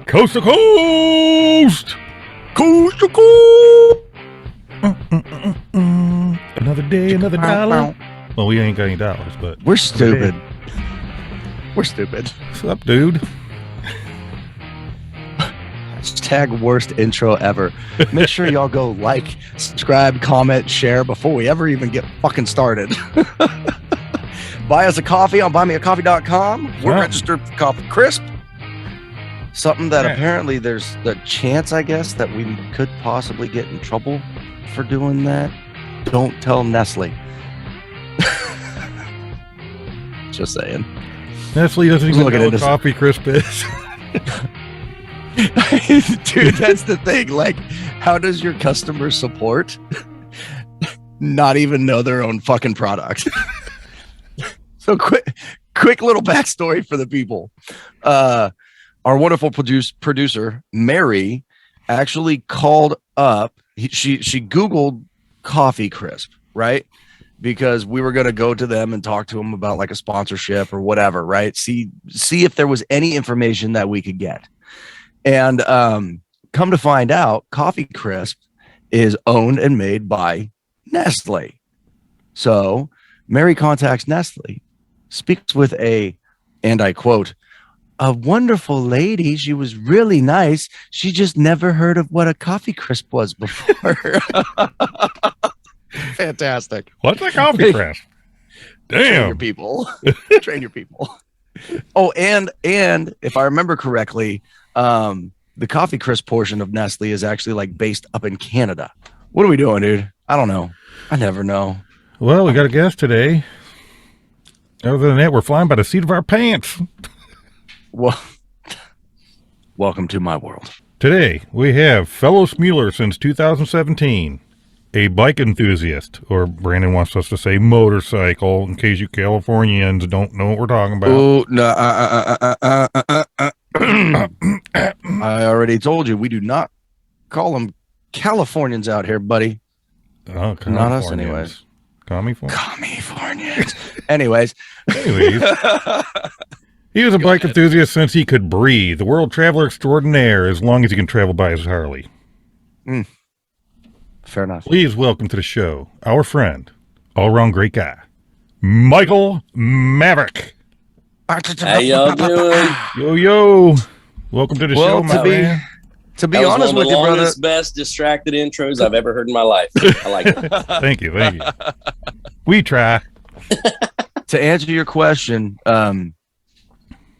Coast to coast! Coast to coast! Another day, another dollar. Well, we ain't got any dollars, but... We're stupid. We're stupid. What's up, dude? Hashtag worst intro ever. Make sure y'all go like, subscribe, comment, share before we ever even get fucking started. Buy us a coffee on buymeacoffee.com. We're registered for Coffee Crisp. Something that apparently there's the chance, I guess, that we could possibly get in trouble for doing that. Don't tell Nestle. Just saying. Nestle doesn't even know what Coffee Crisp is. Dude, that's the thing. Like, how does your customer support not even know their own fucking product? So quick little backstory for the people. Our wonderful producer, Mary, actually called up. She Googled Coffee Crisp, right? Because we were going to go to them and talk to them about like a sponsorship or whatever, right? See if there was any information that we could get. And come to find out, Coffee Crisp is owned and made by Nestle. So Mary contacts Nestle, speaks with and I quote, "A wonderful lady. She was really nice. She just never heard of what a Coffee Crisp was before." Fantastic. What's a Coffee Crisp? Damn. Train your people. Train your people. Oh, and if I remember correctly, the Coffee Crisp portion of Nestle is actually like based up in Canada. What are we doing, dude? I don't know. I never know. Well, we got a guest today. Other than that, we're flying by the seat of our pants. Well, welcome to my world. Today, we have fellow Smuler since 2017, a bike enthusiast, or Brandon wants us to say motorcycle, in case you Californians don't know what we're talking about. Oh, no. I already told you, we do not call them Californians out here, buddy. Oh, not us, anyways. Californians. Anyways. He was a bike enthusiast since he could breathe. The world traveler extraordinaire, as long as he can travel by his Harley. Fair enough. Please welcome to the show our friend, all-around great guy, Michael Maverick. How y'all doing? Yo. Welcome to the show, my man. To be honest with you, brother, one of the best distracted intros I've ever heard in my life. I like it. Thank you. We try. To answer your question,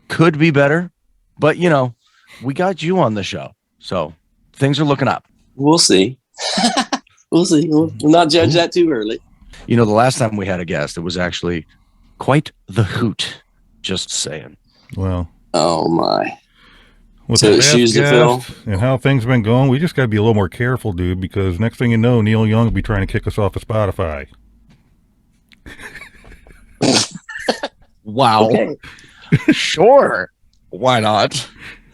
could be better, but we got you on the show, so things are looking up. We'll see. We'll not judge that too early. The last time we had a guest, it was actually quite the hoot. Just saying. Well. Oh my. With the shoes to fill and how things have been going, we just got to be a little more careful, dude, because next thing you know, Neil Young will be trying to kick us off of Spotify. Wow. Okay. Sure. Why not?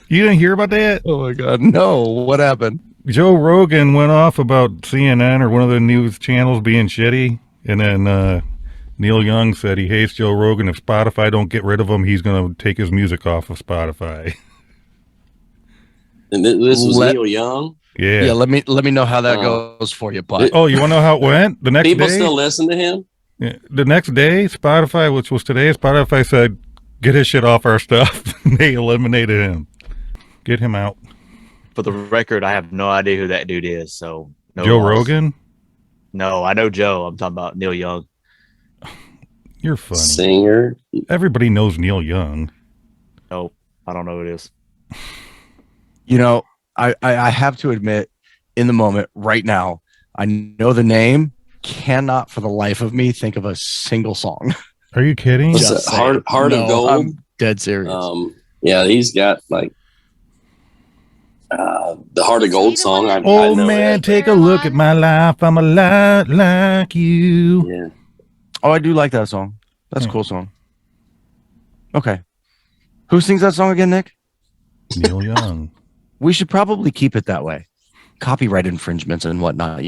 You didn't hear about that? Oh my God. No. What happened? Joe Rogan went off about CNN or one of the news channels being shitty. And then Neil Young said he hates Joe Rogan. If Spotify don't get rid of him, he's going to take his music off of Spotify. And this was Neil Young? Yeah. Let me know how that goes for you, bud. Oh, you want to know how it went? The next People day? Still listen to him? Yeah, the next day, Spotify, which was today, Spotify said, get his shit off our stuff. They eliminated him. Get him out. For the record, I have no idea who that dude is. So Joe Rogan? No, I know Joe. I'm talking about Neil Young. You're funny. Singer. Everybody knows Neil Young. Nope, I don't know who it is. I have to admit, in the moment, right now, I know the name, cannot for the life of me think of a single song. Are you kidding? What's that? Heart of Gold? I'm dead serious. Yeah, he's got like the Heart of Gold song. I know man, take a look at my life. I'm a lot like you. Yeah. Oh, I do like that song. That's a cool song. Okay. Who sings that song again, Nick? Neil Young. We should probably keep it that way. Copyright infringements and whatnot,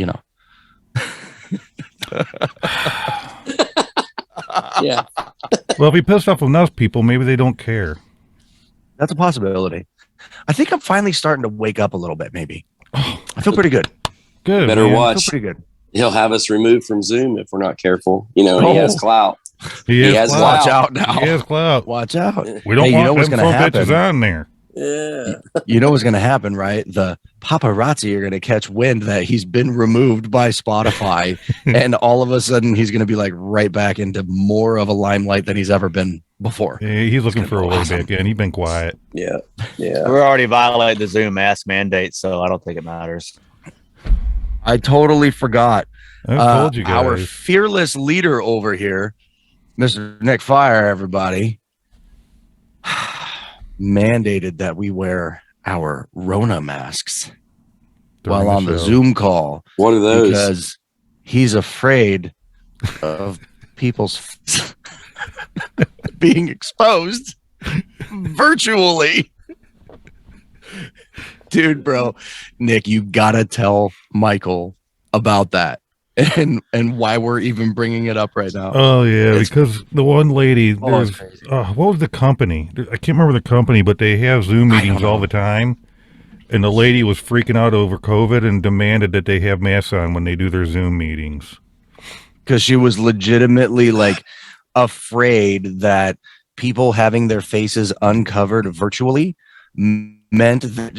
Yeah. Well, if he pissed off enough people, maybe they don't care. That's a possibility. I think I'm finally starting to wake up a little bit. Maybe I feel pretty good. Good. Better man. I feel watch. pretty good. He'll have us removed from Zoom if we're not careful. You know, he has clout. He has clout. Watch out now. He has clout. Watch out. We don't Hey, you know want what's them gonna some bitches happen? on there. Yeah. You know what's going to happen, right? The paparazzi are going to catch wind that he's been removed by Spotify, and all of a sudden he's going to be like right back into more of a limelight than he's ever been before. Yeah, he's looking for a way awesome. back in. He's been quiet. Yeah. Yeah. We're already violating the Zoom mask mandate, so I don't think it matters. I totally forgot. I told you guys. Our fearless leader over here, Mr. Nick Fire, everybody, mandated that we wear our Rona masks During while on the show. Zoom call What are those? because he's afraid of people's being exposed virtually. Dude, bro, Nick, you gotta tell Michael about that and why we're even bringing it up right now. Oh yeah, It's- because the one lady, it's there's crazy. what was the company? I can't remember the company, but they have Zoom I meetings don't all know. the time. And the lady was freaking out over COVID and demanded that they have masks on when they do their Zoom meetings. Because she was legitimately like afraid that people having their faces uncovered virtually meant that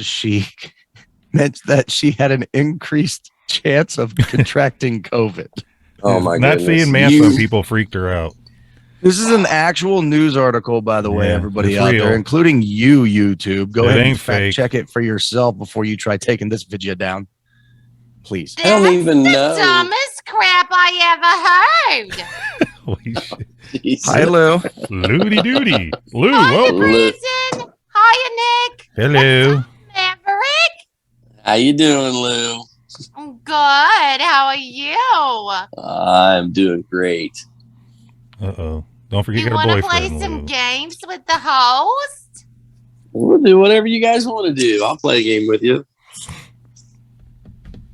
she had an increased chance of contracting COVID. Oh my Not goodness. seeing masks You- on people freaked her out. This is an actual news article, by the way, Yeah, everybody it's out real. there, including you, YouTube. Go It ahead and ain't fact fake. check it for yourself before you try taking this video down. Please. I don't even know. Dumbest crap I ever heard. Holy shit. Jesus. Hi, Lou. Loody doody. Lou, Hi, whoa. Prison. Hiya, Nick. Hello. Maverick. How you doing, Lou? I'm good. How are you? I'm doing great. Uh-oh. Don't forget You you got want a to play boyfriend, some Lou. games with the host? We'll do whatever you guys want to do. I'll play a game with you.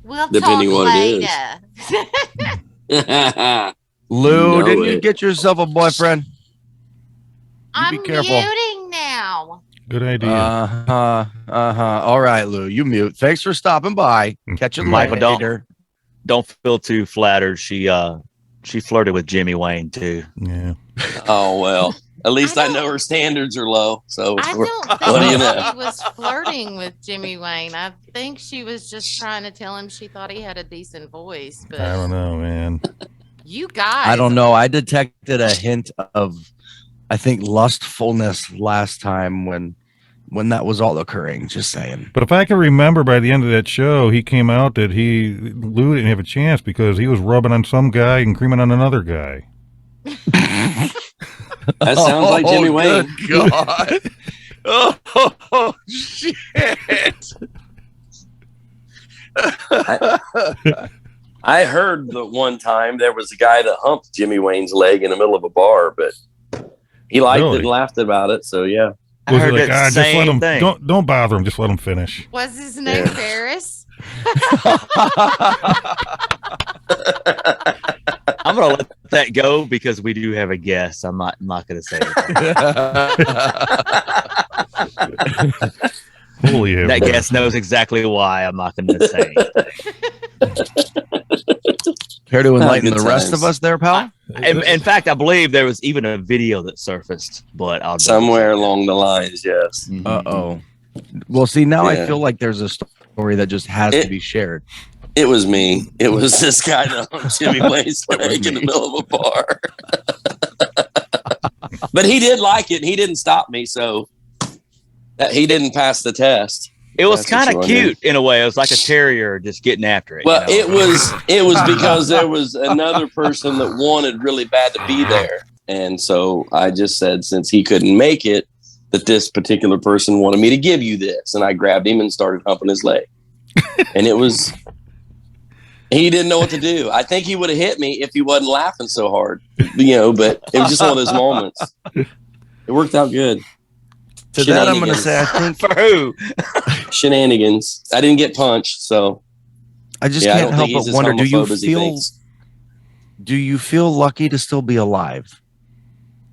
We'll Depending talk what it later. Lou, know didn't you it. get yourself a boyfriend? I'm be careful. muting now. Good idea. All right, Lou, you mute. Thanks for stopping by. Catch you Michael, don't- later. Don't feel too flattered. She flirted with Jimmy Wayne too. Yeah. Oh, well. At least I don't- know her standards are low. So I we're- don't what do you think know? she was flirting with Jimmy Wayne. I think she was just trying to tell him she thought he had a decent voice. But I don't know, man. you guys, I don't know. I detected a hint of, I think, lustfulness last time when that was all occurring. Just saying. But if I can remember, by the end of that show, he came out that Lou didn't have a chance because he was rubbing on some guy and creaming on another guy. That sounds like Jimmy Wayne. Good God. Oh, shit. I heard that one time there was a guy that humped Jimmy Wayne's leg in the middle of a bar, but he liked Really? it and laughed about it. So yeah. I Was he heard like, that just let same him, thing. don't bother him, just let him finish. Was his name Yeah. Farris? I'm gonna let that go because we do have a guest. I'm not gonna say it. Holy hell. That guest knows exactly why. I'm not gonna say it. Care to enlighten Good the rest times. of us there, pal? In fact, I believe there was even a video that surfaced, but I'll Somewhere along the lines, yes. Mhm. Uh-oh. Well, see, now I Yeah. feel like there's a story that just has to be shared. It was me. It was this guy that humped Jimmy Wayne's leg in the middle of a bar. But he did like it and he didn't stop me, so he didn't pass the test. It was That's what kind you of wanna cute in a way. It was like a terrier just getting after it. Well, you know? it was because there was another person that wanted really bad to be there. And so I just said, since he couldn't make it, that this particular person wanted me to give you this. And I grabbed him and started humping his leg. And he didn't know what to do. I think he would have hit me if he wasn't laughing so hard, but it was just one of those moments. It worked out good. To that, I'm going to say, I think For who? Shenanigans. I didn't get punched, so I just yeah, I can't don't help think he's but as wonder, do homophobe as he thinks. you feel lucky to still be alive?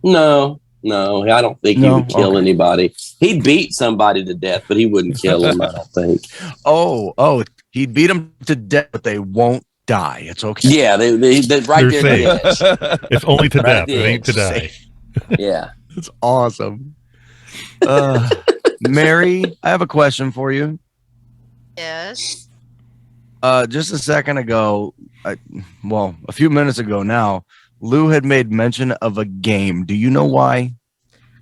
No, No, I don't think he would kill anybody. He'd beat somebody to death, but he wouldn't kill him, I don't think. Oh, he'd beat them to death, but they won't die. It's okay. Yeah, they right there at the edge. It's only to Right death. It ain't to die. Yeah. It's awesome. Mary, I have a question for you. Yes. Just a second ago, a few minutes ago now, Lou had made mention of a game. Do you know why?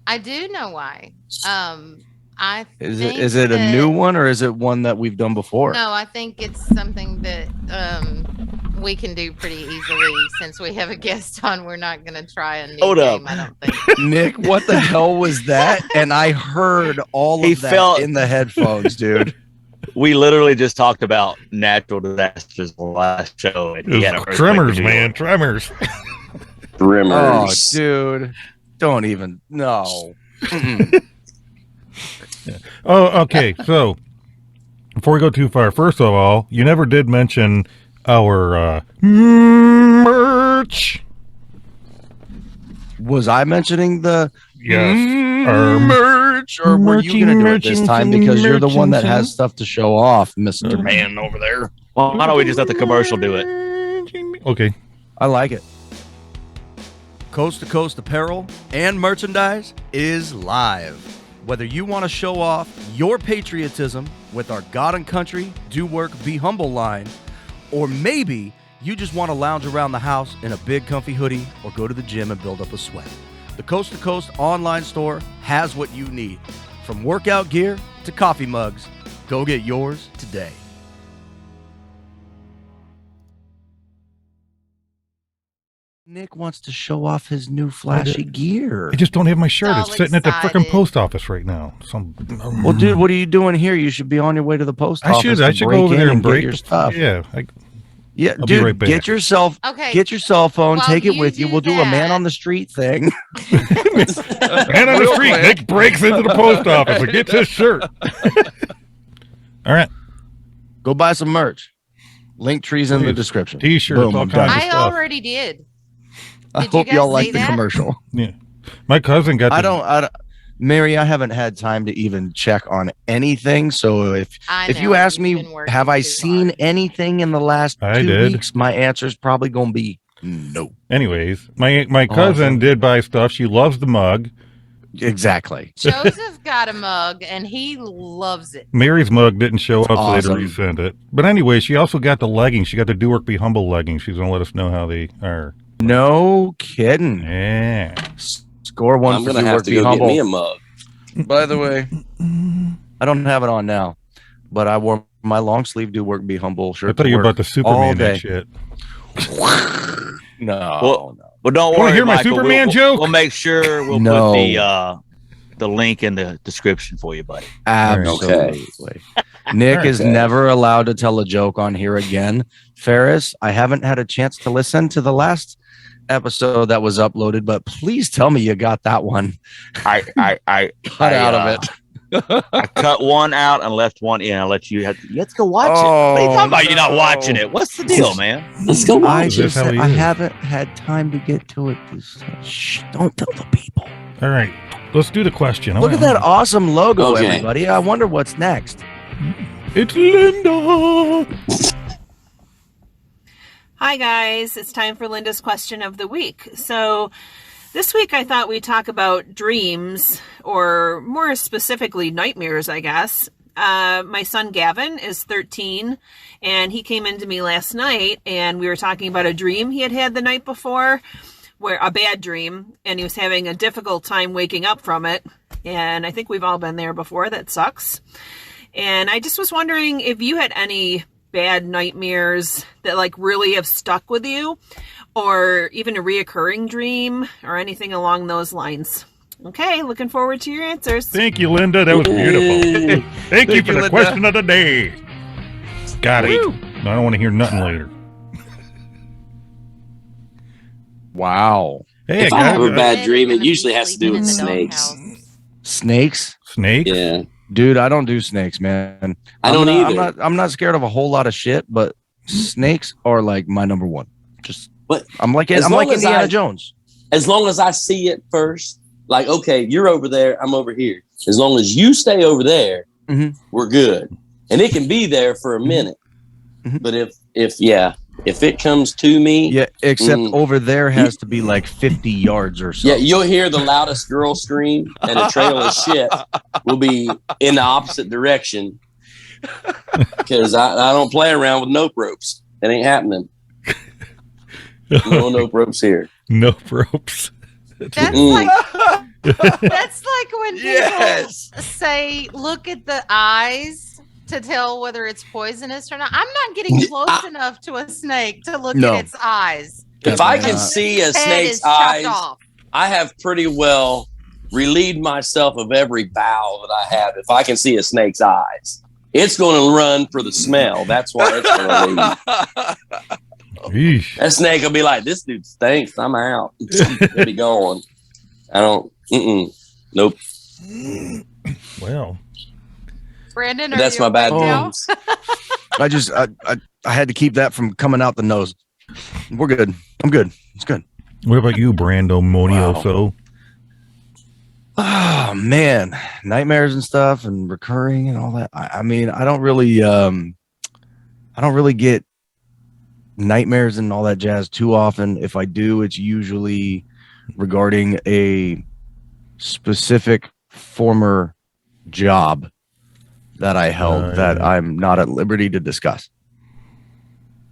I do know why. Is it a new one or is it one that we've done before? No, I think it's something that we can do pretty easily since we have a guest on. We're not going to try a new game, I don't think. Nick, what the hell was that? And I heard all of that in the headphones, dude. We literally just talked about natural disasters the last show. And he had an tremors, man. Tremors. Oh, dude. Don't even. No. Oh, okay. So, before we go too far, first of all, you never did mention our merch. Was I mentioning the our merch? Or were you going to do it this time because you're the one that has stuff to show off, Mr. Man over there? Well, why don't we just let the commercial do it? Okay. I like it. Coast to Coast Apparel and Merchandise is live. Whether you want to show off your patriotism with our God and Country, Do Work, Be Humble line, or maybe you just want to lounge around the house in a big comfy hoodie or go to the gym and build up a sweat, the Coast to Coast online store has what you need. From workout gear to coffee mugs, go get yours today. Nick wants to show off his new flashy gear. I just don't have my shirt. All It's sitting at the freaking excited. post office right now. Well, dude, what are you doing here? You should be on your way to the post office. I should go over there and break your stuff. Yeah. Yeah, I'll dude, be right back. get your cell phone, While take it you with you. do We'll do a man that- on the street thing. Man on the street, Nick breaks into the post office and gets his shirt. All right. Go buy some merch. Link trees in the description. T-shirts, Boom, all I'm kinds done. of I stuff. already did. I Did you hope guys y'all see like the that? commercial. Yeah. My cousin got I don't, Mary, I haven't had time to even check on anything. So if you ask you've me, been working have I too seen hard. anything in the last I 2 did. weeks, my answer is probably going to be no. Anyways, my cousin Awesome. did buy stuff. She loves the mug. Exactly. Joseph got a mug and he loves it. Mary's mug didn't show up, so they had to awesome. resend it. But anyway, she also got the leggings. She got the Do Work Be Humble leggings. She's going to let us know how they are. No kidding. Yeah. Score one I'm for going to Do have Work, to Be go Humble. get me a mug. By the way, I don't have it on now, but I wore my long sleeve Do Work, Be Humble shirt. I thought to you were work about the all Superman day. that shit. No. Well, don't Wanna worry, hear my Michael. Superman we'll, joke? We'll make sure we'll No. put the link in the description for you, buddy. Absolutely. Nick is never allowed to tell a joke on here again. Farris, I haven't had a chance to listen to the last episode that was uploaded, but please tell me you got that one I cut out of it. I cut one out and left one in. I'll let you have to go watch it. What are you Oh, talking about? You're not no. watching it. What's the deal, man? Let's go. I Is this just how said he I is? haven't had time to get to it. Shh, don't tell the people. All right. Let's do the question. Look at that awesome logo, Okay. everybody. I wonder what's next. It's Linda. Hi, guys. It's time for Linda's question of the week. So, this week I thought we'd talk about dreams, or more specifically, nightmares, I guess. My son Gavin is 13, and he came into me last night, and we were talking about a dream he had had the night before, where a bad dream, and he was having a difficult time waking up from it. And I think we've all been there before. That sucks. And I just was wondering if you had any bad nightmares that like really have stuck with you, or even a reoccurring dream or anything along those lines. Okay, looking forward to your answers. Thank you, Linda. That was beautiful. Thank you for the Linda. question of the day. Got it. I don't want to hear nothing later. Wow. Hey, If I have a bad dream, it usually has to do with snakes. Snakes? Snakes? Yeah. Dude, I don't do snakes, man. I don't either. I'm not scared of a whole lot of shit, but snakes are like my number one. Just But I'm like as long as Indiana I- Jones. As long as I see it first, Like, okay, you're over there, I'm over here. As long as you stay over there, we're good. And it can be there for a minute. But if it comes to me, yeah, except over there has to be like 50 yards or so. Yeah, you'll hear the loudest girl scream, and a trail of shit will be in the opposite direction. Because I don't play around with nope ropes. It ain't happening. No nope ropes here. No ropes. That's like when people say, "Look at the eyes." To tell whether it's poisonous or not. I'm not getting close enough to a snake to look at its eyes. If I can see a snake's eyes, I have pretty well relieved myself of every bowel that I have. If I can see a snake's eyes, it's going to run for the smell. That's why it's going to leave. Yeesh. That snake will be like, this dude stinks. I'm out. He'll be gone. I don't. Nope. Well. Brandon, that's my bad news. I had to keep that from coming out the nose. We're good. I'm good. It's good. What about you, Brando Monioso? Oh man, nightmares and stuff and recurring and all that. I mean, I don't really get nightmares and all that jazz too often. If I do, it's usually regarding a specific former job that I held that I'm not at liberty to discuss.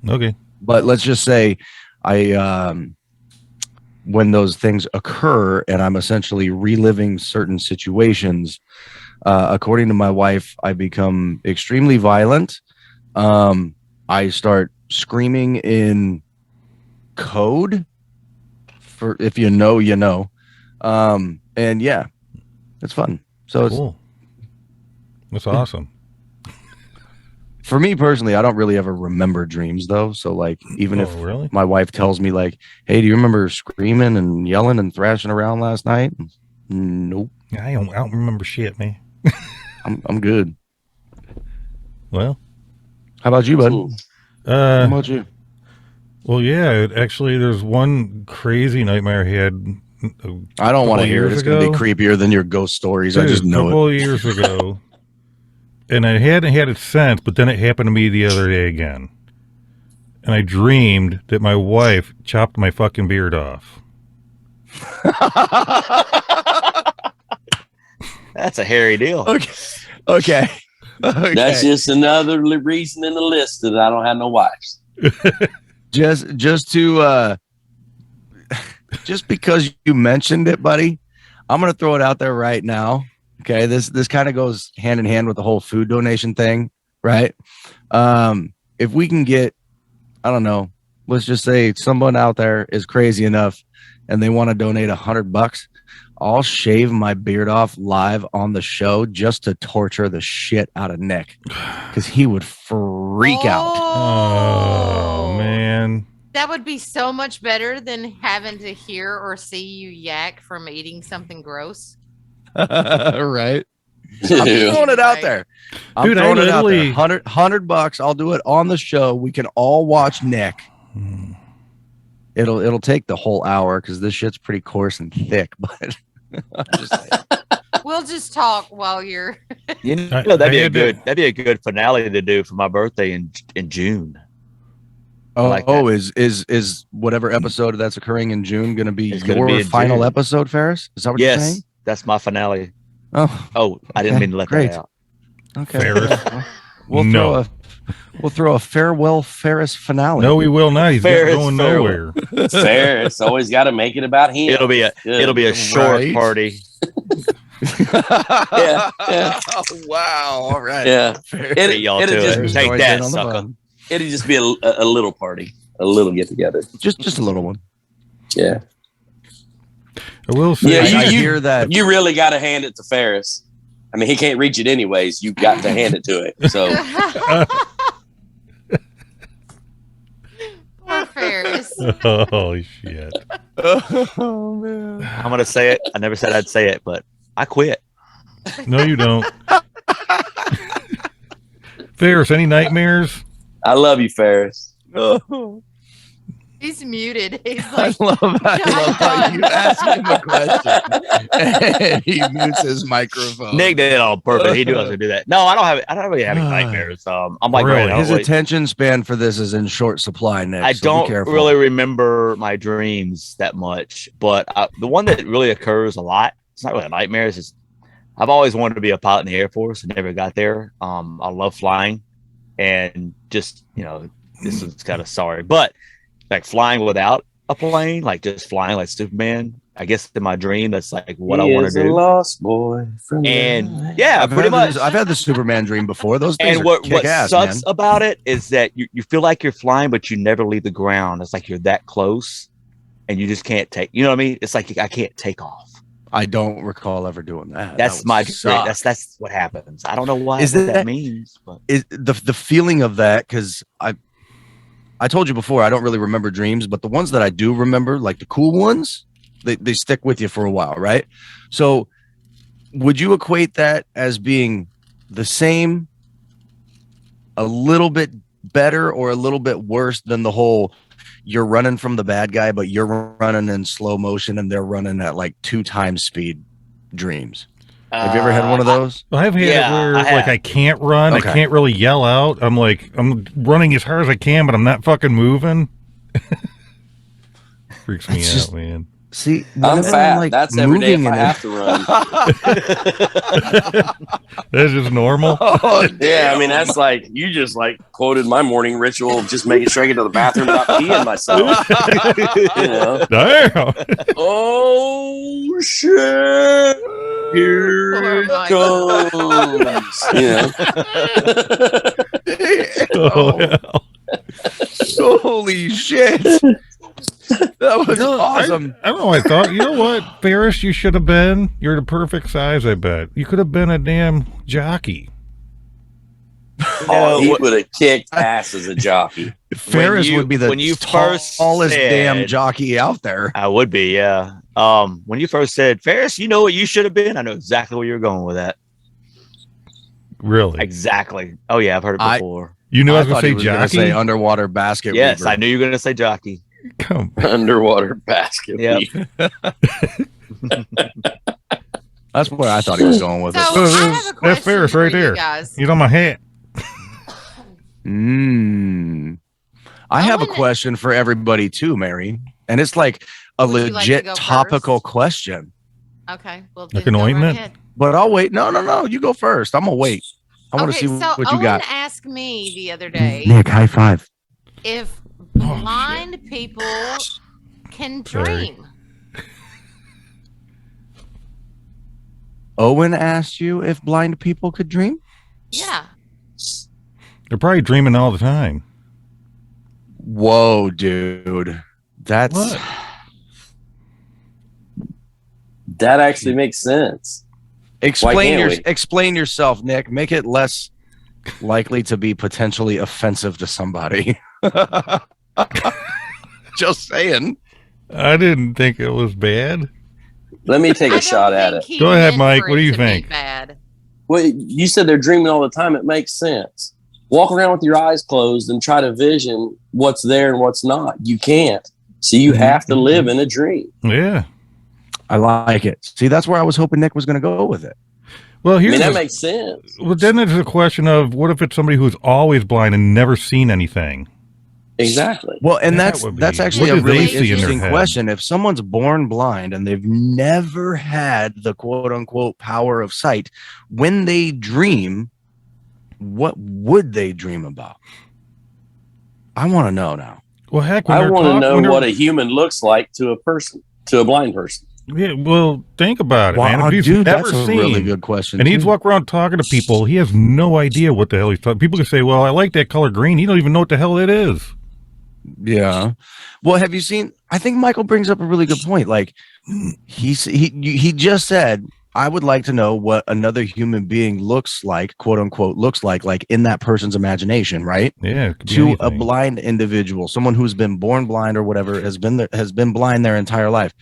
Okay. But let's just say when those things occur and I'm essentially reliving certain situations, according to my wife, I become extremely violent. I start screaming in code for, if you know, you know. And yeah, it's fun. So cool. That's awesome. For me personally, I don't really ever remember dreams though. So like, even if my wife tells me like, "Hey, do you remember screaming and yelling and thrashing around last night?" Nope. I don't remember shit, man. I'm good. Well, how about you, bud? How about you? Well, yeah, actually, there's one crazy nightmare I had. I don't want to hear it. It's going to be creepier than your ghost stories. Dude, I just know it. A couple of years ago. And I hadn't had it since, but then it happened to me the other day again. And I dreamed that my wife chopped my fucking beard off. That's a hairy deal. Okay. That's just another reason in the list that I don't have no wives. just because you mentioned it, buddy, I'm going to throw it out there right now. Okay, this kind of goes hand in hand with the whole food donation thing, right? If we can get, I don't know, let's just say someone out there is crazy enough and they want to donate $100, I'll shave my beard off live on the show just to torture the shit out of Nick because he would freak out. Oh, man. That would be so much better than having to hear or see you yak from eating something gross. Right. I'm just throwing it out there. I'm throwing it out there. $100. I'll do it on the show. We can all watch Nick. It'll take the whole hour because this shit's pretty coarse and thick, but I'm just saying. We'll just talk while you're that'd be a good finale to do for my birthday in June. Is whatever episode that's occurring in June going to be your final episode, Farris? Is that what you're saying? That's my finale. Oh, I didn't mean to let that out. Okay, Farris. We'll throw a farewell Farris finale. No, we will not. He's going nowhere. Farris always got to make it about him. It'll be a short party. Yeah. Oh, wow. All right. Yeah. It'll just take that, sucker. It'll just be a little party, a little get together. Just a little one. Yeah. I will say. Yeah, I hear that. You really got to hand it to Farris. I mean, he can't reach it anyways. You've got to hand it to it. So. Poor Farris. Oh, shit. Oh, man. I'm going to say it. I never said I'd say it, but I quit. No, you don't. Farris, any nightmares? I love you, Farris. He's muted. He's I like, love how you ask him a question and he mutes his microphone. Nick did it on purpose. He knew I was gonna do that. No, I don't really have any nightmares. I'm like, Really? Brandon, His attention span for this is in short supply, Nick. I so be don't careful. really remember my dreams that much, but the one that really occurs a lot, it's not really a nightmare. It's just I've always wanted to be a pilot in the Air Force. I never got there. I love flying, and just this is kind of sorry, but like flying without a plane, like just flying like Superman. I guess in my dream, that's like what I want to do. Lost boy from And yeah, pretty much. I've had the Superman dream before. Those things And are what kick-ass, sucks man. about it is that you feel like you're flying, but you never leave the ground. It's like you're that close, and you just can't take. You know what I mean? It's like I can't take off. I don't recall ever doing that. That's That my would suck. that's what happens. I don't know what Is that that- means, but Is the feeling of that, because I told you before I don't really remember dreams, but the ones that I do remember, like the cool ones, they stick with you for a while, right? So would you equate that as being the same, a little bit better, or a little bit worse than the whole you're running from the bad guy, but you're running in slow motion and they're running at like 2 times speed dreams? Have you ever had one of those? I've had Yeah, it where I have. I can't run, Okay. I can't really yell out. I'm running as hard as I can, but I'm not fucking moving. Freaks me It's out, just- man. See, I'm whenever fat. That's every day if moving I in have to run. That's just normal. Oh, Yeah, I mean that's like you just like quoted my morning ritual of just making sure I get to the bathroom without peeing myself. Damn. Oh shit! Here Oh, it my goes. Oh, hell. holy shit. That was awesome. I don't know. I thought, you know what, Farris, you should have been. You're the perfect size, I bet. You could have been a damn jockey. Oh, he would have kicked ass as a jockey. Ferris would be the when you first tallest damn said- jockey out there. I would be, yeah. When you first said Ferris, you know what you should have been. I know exactly where you're going with that. Really? Exactly. Oh yeah, I've heard it before. You knew I was thought going he to say gonna jockey? say underwater basket Yes, weaver. I knew you were going to say jockey. Come Underwater basket. Yep. weaver. That's where I thought he was going with So it. I have a question That's Farris for right you there. guys. He's on my hat. I have a wanna- question for everybody too, Mary, and it's like a Would you like to legit go topical first? question. Okay, well, Like then an go right ointment? ahead. But I'll wait. No. You go first. I'm gonna wait. I want to Okay, see so what you Owen got. asked me the other day Nick, high five. if Oh, blind people can Sorry. dream. Owen asked you if blind people could dream. Yeah. They're probably dreaming all the time. Whoa, dude. That's What? That actually makes sense. can't we? Explain yourself, Nick. Make it less likely to be potentially offensive to somebody. Just saying. I didn't think it was bad. Let me take I a shot don't at think it. he Go ahead, meant Mike. for What do it you to be think? Bad. Well, you said they're dreaming all the time. It makes sense. Walk around with your eyes closed and try to vision what's there and what's not. You can't. So you have to live in a dream. Yeah. I like it. See, that's where I was hoping Nick was going to go with it. Well, I here's mean, that the- makes sense. well, then there's a question of what if it's somebody who's always blind and never seen anything? Exactly. Well, and That that's would be- that's actually what a do they really see in their interesting head? question. If someone's born blind and they've never had the quote unquote power of sight, when they dream, what would they dream about? I want to know now. Well, heck, when I they're want to talk- know when they're- what a human looks like to a person, to a blind person. Yeah, well, think about it, man. Wow, If he's dude, never that's a seen, really good question. and he's too. walking around talking to people, he has no idea what the hell he's talking. People can say, "Well, I like that color green." He don't even know what the hell it is. Yeah. Well, have you seen? I think Michael brings up a really good point. Like he just said, I would like to know what another human being looks like, quote unquote, looks like in that person's imagination, right? Yeah, it could be To a anything. blind individual, someone who's been born blind or whatever, has been blind their entire life.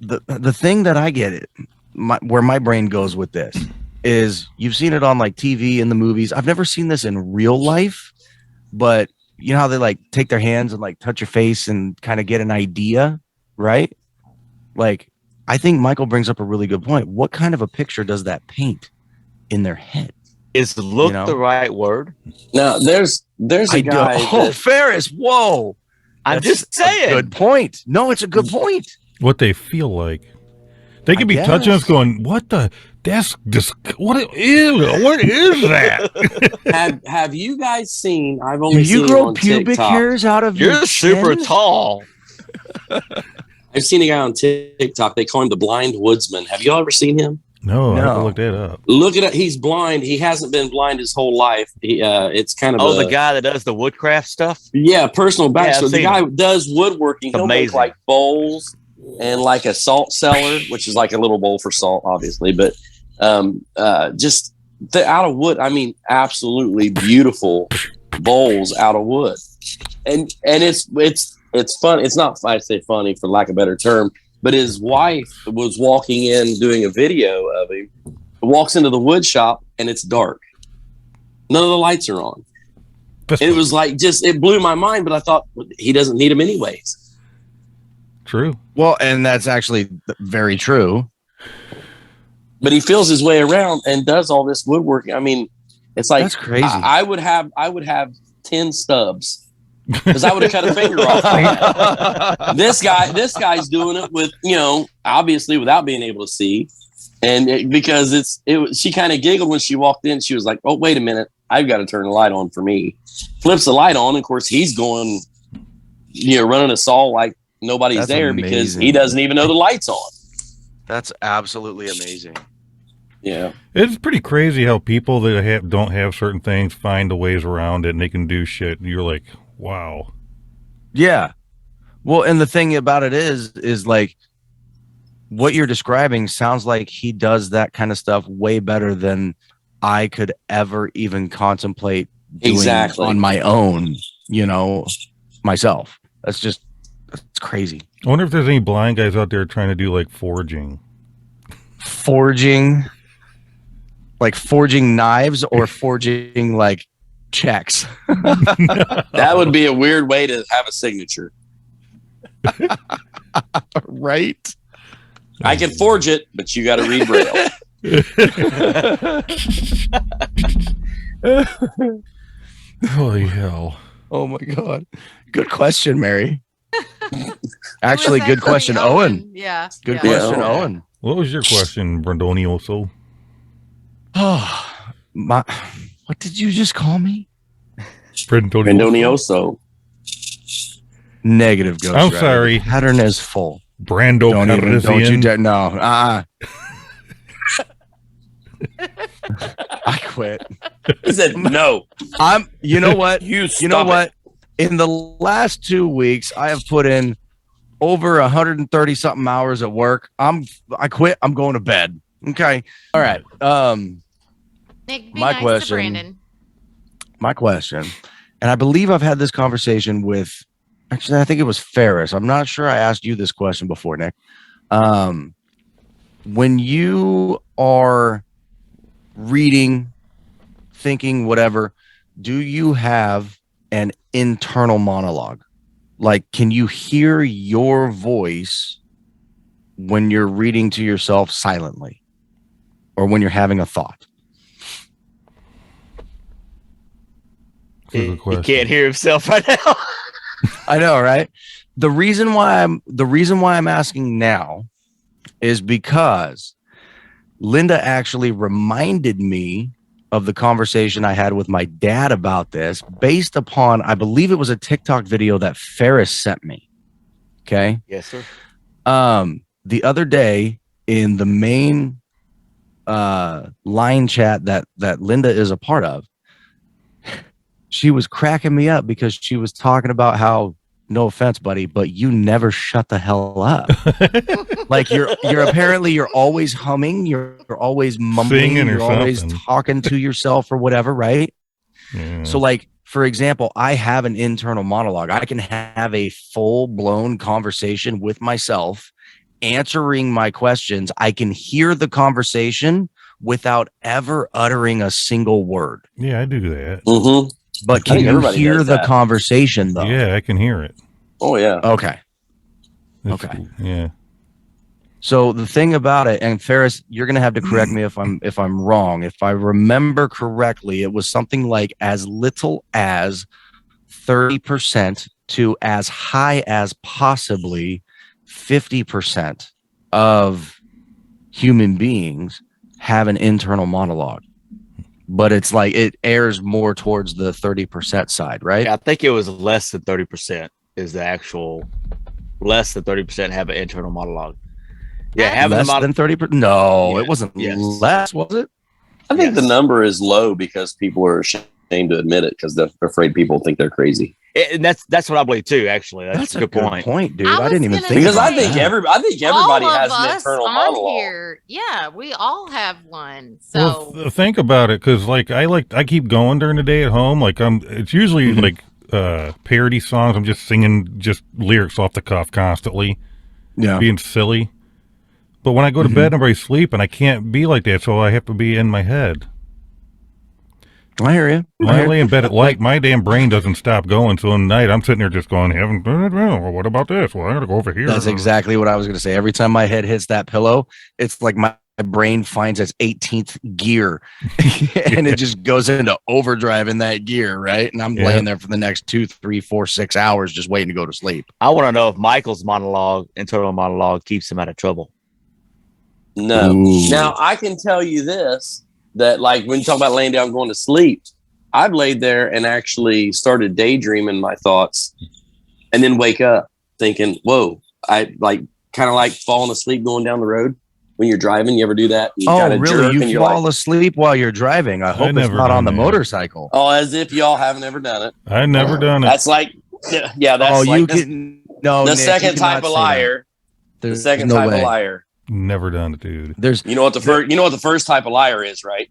The thing that I get it, where my brain goes with this is you've seen it on like TV in the movies. I've never seen this in real life, but you know how they like take their hands and like touch your face and kind of get an idea, right? Like, I think Michael brings up a really good point. What kind of a picture does that paint in their head? Is look You know? the right word? Now there's a guy. Ferris, whoa. I'm That's just saying. a good point. No, it's a good point. What they feel like. They could be touching us going, what the, that's just, what is that? Have you guys seen, I've only Do seen you grow on pubic TikTok. hairs out of your You're super chin? tall. I've seen a guy on TikTok. They call him the blind woodsman. Have you all ever seen him? No, I have to No. look that up. Look at it. He's blind. He hasn't been blind his whole life. It's kind of the guy that does the woodcraft stuff. personal Yeah, I've backstory. The seen guy him. does woodworking. He'll make Amazing. like bowls and like a salt cellar, which is like a little bowl for salt, obviously. But just the out of wood. I mean, absolutely beautiful bowls out of wood, and it's fun. It's not, I say funny for lack of a better term. But his wife was walking in doing a video of him, walks into the wood shop, and it's dark. None of the lights are on. And it was like, it blew my mind, but I thought he doesn't need them anyways. True. Well, and that's actually very true. But he feels his way around and does all this woodworking. I mean, it's like, That's crazy. I would have 10 stubs. Because I would have cut a finger off. This guy's doing it with, obviously without being able to see, and she kind of giggled when she walked in. She was like, "Oh, wait a minute, I've got to turn the light on for me." Flips the light on. Of course, he's going, running a saw like nobody's That's there because amazing. he doesn't even know the light's on. That's absolutely amazing. Yeah, It's pretty crazy how people that don't have certain things find the ways around it and they can do shit. You're like, wow. Yeah. Well, and the thing about it is like what you're describing sounds like he does that kind of stuff way better than I could ever even contemplate doing on my own, myself. That's crazy. I wonder if there's any blind guys out there trying to do like forging. Forging? Like forging knives or forging like checks? that would be a weird way to have a signature. Right? I can forge it, but you got to read Braille. Holy hell. Oh my God. Good question, Mary. Actually, good question, Owen. Yeah. Good question, Yeah. Owen. What was your question, Brandonioso? Oh, what did you just call me? Brandonioso. Negative, Ghost I'm Rider. sorry. The pattern is full. Brando Don't you Calrissian. dare. No. I quit. He said no. You know what? You know what? In the last 2 weeks, I have put in over 130 something hours at work. I quit. I'm going to bed. Okay. All right. Nick, be My nice question. to Brandon. My question, and I believe I've had this conversation with, actually, I think it was Farris. I'm not sure I asked you this question before, Nick. When you are reading, thinking, whatever, do you have an internal monologue? Like, can you hear your voice when you're reading to yourself silently or when you're having a thought? He can't hear himself right now. I know, right? The reason why I'm asking now is because Linda actually reminded me of the conversation I had with my dad about this based upon, I believe it was a TikTok video that Farris sent me. Okay. Yes, sir. The other day in the main line chat that Linda is a part of, she was cracking me up because she was talking about how, no offense, buddy, but you never shut the hell up. Like you're apparently you're always humming, you're always mumbling, Singing or you're always something. talking to yourself or whatever, right? Yeah. So like, for example, I have an internal monologue. I can have a full-blown conversation with myself, answering my questions. I can hear the conversation without ever uttering a single word. Yeah, I do that. Mm-hmm. But can you everybody hear does the that. conversation though? Yeah, I can hear it. Oh yeah. Okay. It's- Okay. Yeah. So the thing about it, and Farris, you're gonna have to correct me if I'm wrong. If I remember correctly, it was something like as little as 30% to as high as possibly 50% of human beings have an internal monologue. But it's like it airs more towards the 30% side, right? Yeah, I think it was less than 30% is the actual less than 30% have an internal monologue. Yeah, having Less than 30%. No, Yeah, it wasn't yes. less, was it? I think the Yes. number is low because people are ashamed to admit it because they're afraid people think they're crazy. And that's what I believe too. Actually, that's a good point. dude. I I didn't was even gonna think Because about I think that. everybody all has of an us internal on monologue. here, yeah, we all have one. So Well, think about it, because I keep going during the day at home. It's usually parody songs. I'm just singing just lyrics off the cuff constantly, Yeah. being silly. But when I go to bed, everybody's sleeping. I can't be like that, so I have to be in my head. I hear you. When I lay in bed at night, my damn brain doesn't stop going. So at night, I'm sitting there just going, well, what about this? Well, I got to go over here. That's exactly what I was going to say. Every time my head hits that pillow, it's like my brain finds its 18th gear and it just goes into overdrive in that gear, right? And I'm laying there for the next 2, 3, 4, 6 hours just waiting to go to sleep. I want to know if Michael's internal monologue, keeps him out of trouble. No. Ooh. Now I can tell you this, that like when you talk about laying down going to sleep, I've laid there and actually started daydreaming my thoughts and then wake up thinking, whoa, I kind of like falling asleep going down the road when you're driving. You ever do that? You Oh, kinda jerk really? and You you're fall like, asleep while you're driving. I hope it's never not on the done that. motorcycle. oh, as if y'all haven't ever done it. I've never done it. That's like, yeah, that's Oh, like you the, can no. the Nick, second you type cannot of say that. liar. There's The second no type way. of liar. Never done it, dude. There's You know what the first type of liar is, right?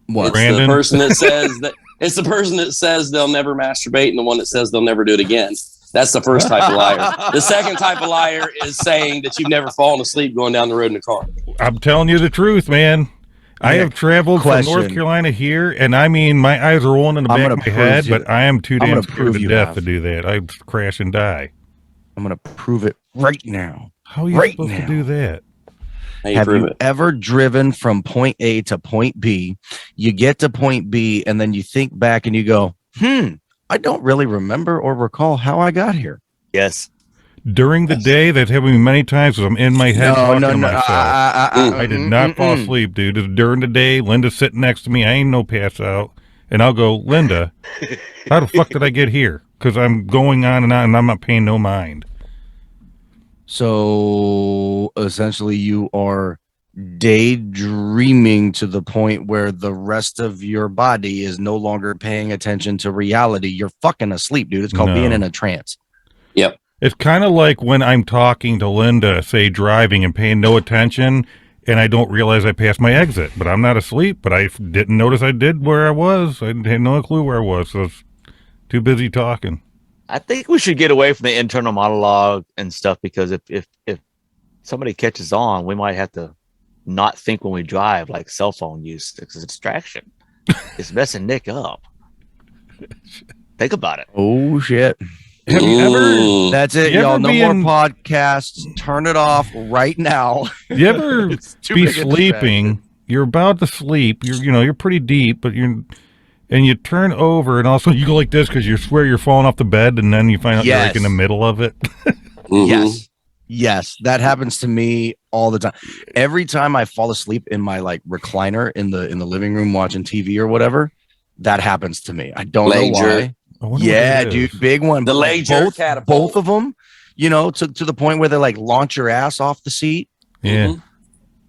what? It's Brandon? the person that says that it's the person that says they'll never masturbate and the one that says they'll never do it again. That's the first type of liar. The second type of liar is saying that you've never fallen asleep going down the road in a car. I'm telling you the truth, man. I have traveled from North Carolina here, and I mean, my eyes are rolling in the back of my head, but I am too damn scared to death to do that. I'd crash and die. I'm going to prove it right now. How are you supposed to do that? How you Have prove you it? ever driven from point A to point B? You get to point B, and then you think back and you go, I don't really remember or recall how I got here. Yes. During the day, that's happened to me many times because I'm in my head talking to myself. I did not fall asleep, dude. It's during the day, Linda's sitting next to me. I ain't no pass out. And I'll go, Linda, how the fuck did I get here? Because I'm going on and I'm not paying no mind. So essentially, you are daydreaming to the point where the rest of your body is no longer paying attention to reality. You're fucking asleep, dude. It's called being in a trance. Yep. It's kind of like when I'm talking to Linda, say driving and paying no attention, and I don't realize I passed my exit. But I'm not asleep, but I didn't notice I did where I was. I had no clue where I was, so I was too busy talking. I think we should get away from the internal monologue and stuff because if somebody catches on, we might have to not think when we drive, like cell phone use. It's a distraction. It's messing Nick up. Think about it. Oh, shit. Have you ever? That's it, You y'all. ever No be more in- podcasts. Turn it off right now. You ever It's too be big a sleeping? You're about to sleep. You're pretty deep, but and you turn over, and also you go like this because you swear you're falling off the bed, and then you find out you're like in the middle of it. Yes, that happens to me all the time. Every time I fall asleep in my like recliner in the living room watching TV or whatever, that happens to me. I don't know why. Yeah, dude, big one. The leg jerk catapult. Both of them, to the point where they like launch your ass off the seat. Yeah.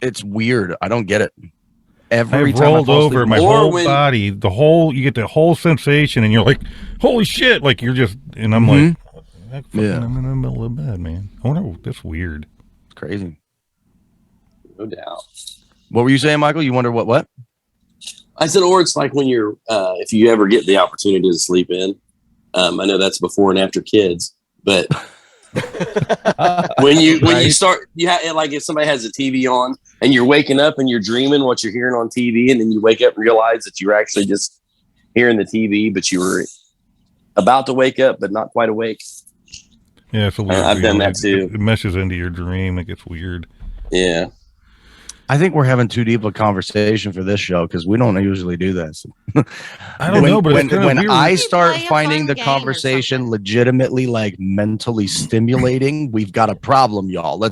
It's weird. I don't get it. Every I've time rolled I fall over asleep, my whole body, you get the whole sensation, and you're like, holy shit, like you're just, and I'm like, I'm in the middle of bed, man. I wonder, that's weird. It's crazy. No doubt. What were you saying, Michael? You wonder what? I said, or it's like when you're, if you ever get the opportunity to sleep in, I know that's before and after kids, but when you start, like if somebody has a TV on and you're waking up and you're dreaming what you're hearing on TV, and then you wake up and realize that you're actually just hearing the TV, but you were about to wake up, but not quite awake. Yeah, it's a weird. I've done that too. It meshes into your dream. It gets weird. Yeah. I think we're having too deep a conversation for this show because we don't usually do this. I don't know, but when weird. I Maybe start play a finding fun the game or conversation something. legitimately like mentally stimulating, we've got a problem, y'all.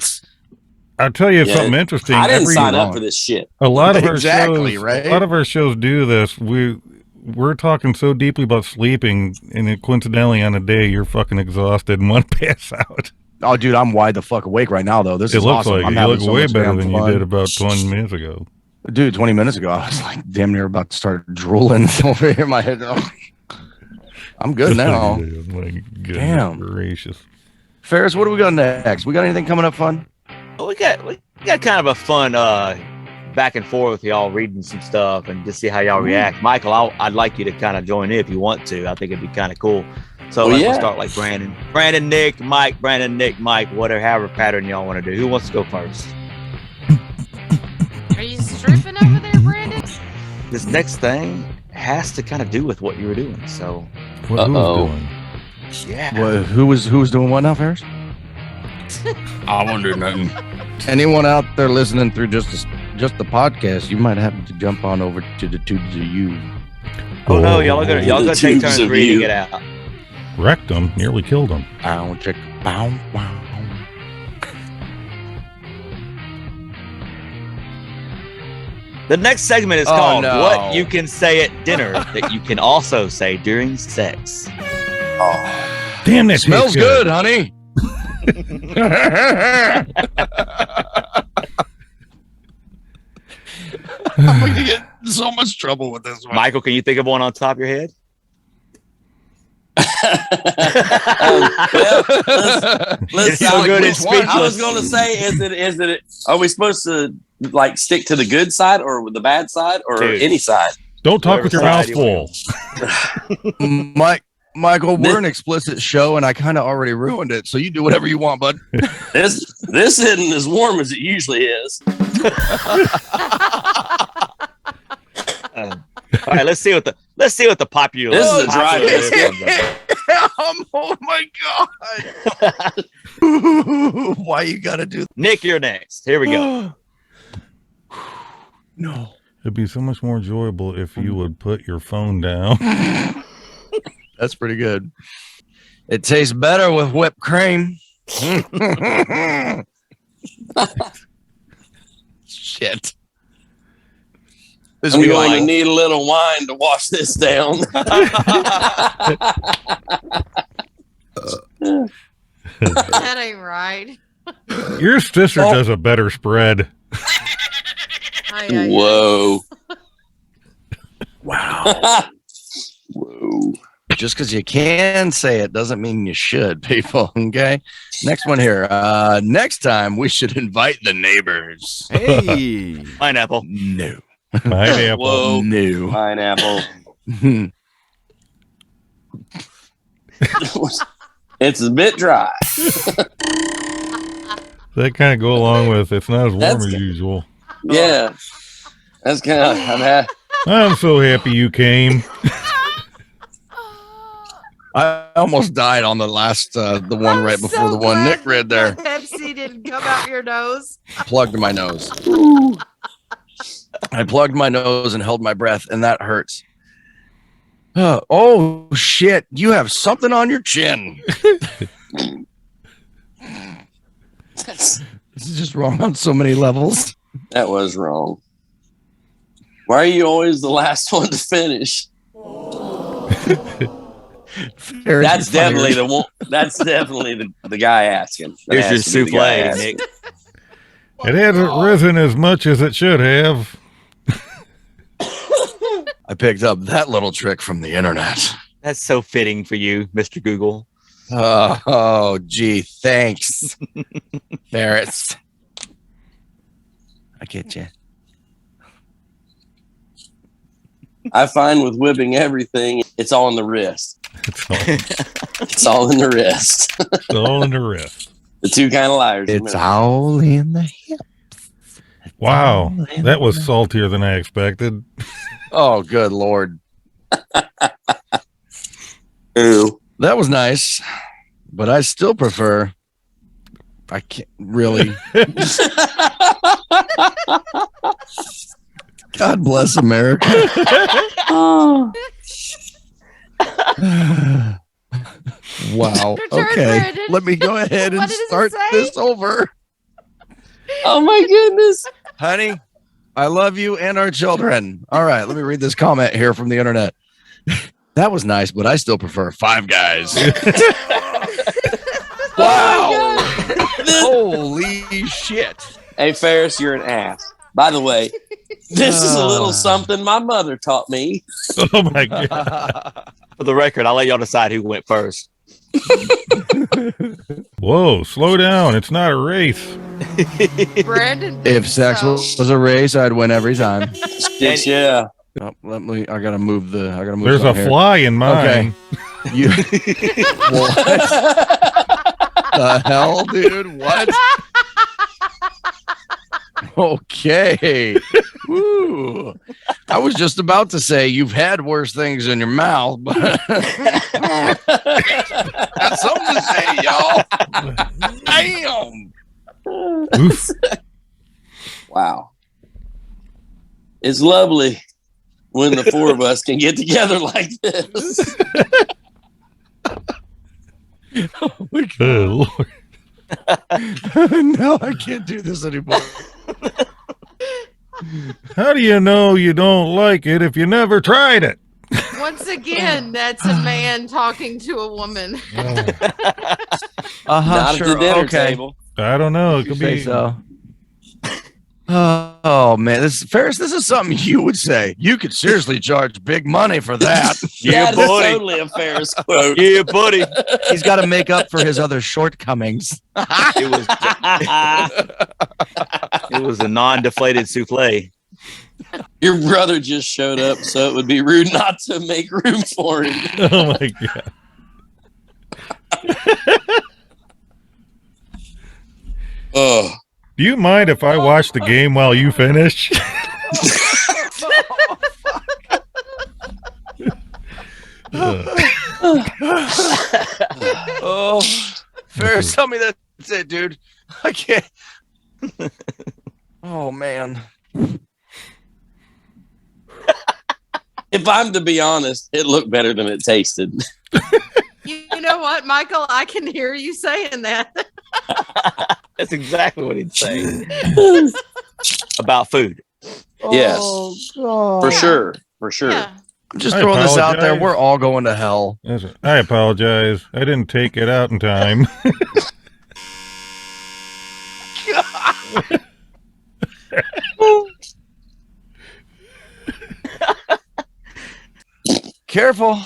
I'll tell you Yeah. something interesting. I didn't Every- sign up wrong. for this shit. A lot of our Exactly, shows, right? A lot of our shows do this. We're talking so deeply about sleeping, and it, coincidentally, on a day you're fucking exhausted and want to pass out. Oh, dude, I'm wide the fuck awake right now, though. This It is looks awesome. like I'm you having look so way much better damn than you fun. did about 20 minutes ago. Dude, 20 minutes ago, I was like damn near about to start drooling over here in my head. I'm good now. My goodness Damn. gracious. Ferris, what do we got next? We got anything coming up fun? We got kind of a fun back and forth with y'all, reading some stuff and just see how y'all react. Michael, I'd like you to kind of join in if you want to. I think it'd be kind of cool. So Well, we'll yeah. start like Brandon, Nick, Mike, whatever, however pattern y'all want to do. Who wants to go first? Are you stripping over there, Brandon? This next thing has to kind of do with what you were doing. So What who's Uh-oh. doing? yeah. Well, who was doing what now, Ferris? I won't do nothing. Anyone out there listening through just the podcast, you might have to jump on over to the tubes of you. Oh no, y'all are The gonna take tubes turns of reading you. it out. Wrecked him, nearly killed him. Bow, check, bow, wow. The next segment is Oh, called no. What You Can Say at Dinner That You Can Also Say During Sex. Damn, that Smells tastes good, honey. I'm going to get so much trouble with this one. Michael, can you think of one on top of your head? Well, let's It's so good, it's I was speechless. going to say, is it? Are we supposed to like stick to the good side or with the bad side or Dude. any side? Don't talk with your Whatever mouth side you full. Michael, we're an explicit show, and I kind of already ruined it. So you do whatever you want, bud. This isn't as warm as it usually is. All right, let's see what the popular. This is a dry popular list biscuit. comes up. Oh my god! Why you gotta do Nick, you're next. Here we go. No. It'd be so much more enjoyable if you would put your phone down. That's pretty good. It tastes better with whipped cream. Shit. This I'm is going to like, need a little wine to wash this down. That ain't right. Your sister does a better spread. Ay, ay, ay. Whoa. wow. Whoa. Just because you can say it doesn't mean you should, people. Okay. Next one here. Next time we should invite the neighbors. Hey. Pineapple. No. Pineapple. Whoa. No. Pineapple. It's a bit dry. That kind of go along with it's not as warm That's as good. usual. Yeah. That's kind of, I'm so happy you came. I almost died on the last, the one right before so the one glad Nick read that there. Pepsi didn't come out your nose. Plugged my nose. I plugged my nose and held my breath, and that hurts. Oh shit! You have something on your chin. This is just wrong on so many levels. that was wrong. Why are you always the last one to finish? That's definitely the one. That's definitely the guy asking. That Here's your has to be the guy souffle, asking. Nick. It hasn't risen as much as it should have. I picked up that little trick from the internet. That's so fitting for you, Mr. Google. Oh, gee, thanks, Farris. I get you. I find with whipping everything, it's all in the wrist. It's all in the wrist. It's all in the wrist. The two kind of liars. It's all in the hip. Wow, that was saltier than I expected. Oh, good Lord. Ooh. That was nice, but I still prefer. I can't really. God bless America. Oh. Wow. Your turn, Okay. Brandon. Let me go ahead and What did it start say? this over. Oh my goodness. Honey, I love you and our children. All right. Let me read this comment here from the internet. That was nice, but I still prefer Five Guys. Wow. Holy shit. Hey, Farris, you're an ass. By the way, this is a little something my mother taught me. Oh my god! For the record, I'll let y'all decide who went first. Whoa, slow down! It's not a race. Brandon. If sex was a race, I'd win every time. Shit, yeah. Oh, I gotta move the. I gotta move. There's a something here. fly in mine. You. What the hell, dude? What? Okay. Woo. I was just about to say you've had worse things in your mouth, but that's something to say, y'all. Damn. Oof. Wow. It's lovely when the four of us can get together like this. Oh my Good Lord. No, I can't do this anymore. How do you know you don't like it if you never tried it? Once again, that's a man talking to a woman. Not at the dinner table. I don't know. It You could say be. so. Oh man, Ferris, this is something you would say. You could seriously charge big money for that. That is totally a Ferris quote. Yeah, buddy. He's got to make up for his other shortcomings. It was a non-deflated souffle. Your brother just showed up, so it would be rude not to make room for him. Oh my god. Oh. Do you mind if I watch the game while you finish? Oh, Ferris, tell me that's it, dude. I can't. Oh man. If I'm to be honest, it looked better than it tasted. You know what, Michael? I can hear you saying that. That's exactly what he'd say about food. Yes. God. For sure. For sure. Yeah. I'm just I throwing this out there. apologize. We're all going to hell. I apologize. I didn't take it out in time. Careful.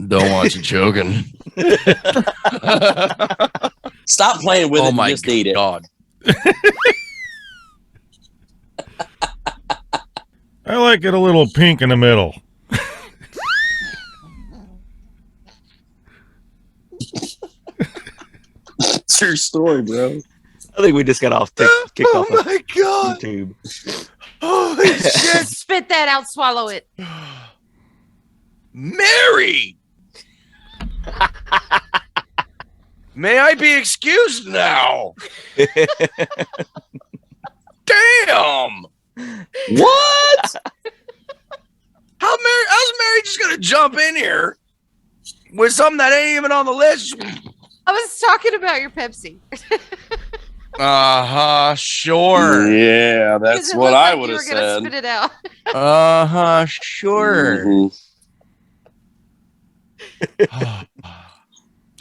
Don't want you choking. Stop playing with it and just eat it. God. I like it a little pink in the middle. It's your story, bro. I think we just got kicked off of my God. YouTube. Holy shit. Spit that out, swallow it. Mary. May I be excused now? Damn. What? How's Mary just gonna jump in here with something that ain't even on the list? I was talking about your Pepsi. Sure. Yeah, Because that's it what looked I like would you have were gonna said. spit it out. Sure. Mhm.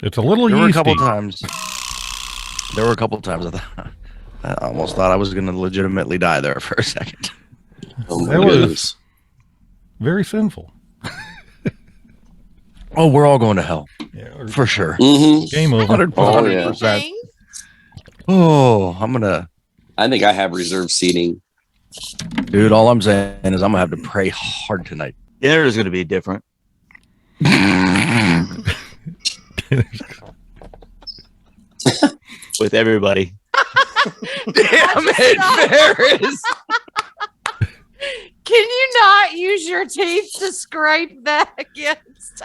It's a little There were a yeasty. couple times. I almost thought I was gonna legitimately die there for a second. Oh my That was- goodness. Very sinful. Oh, we're all going to hell Yeah, for sure. Mhm. game over. 100%. Thing. Oh, I'm gonna, I think I have reserved seating. dude. All I'm saying is I'm gonna have to pray hard tonight. Dinner is going to be different. With everybody. Damn it, Ferris! Can you not use your teeth to scrape that against?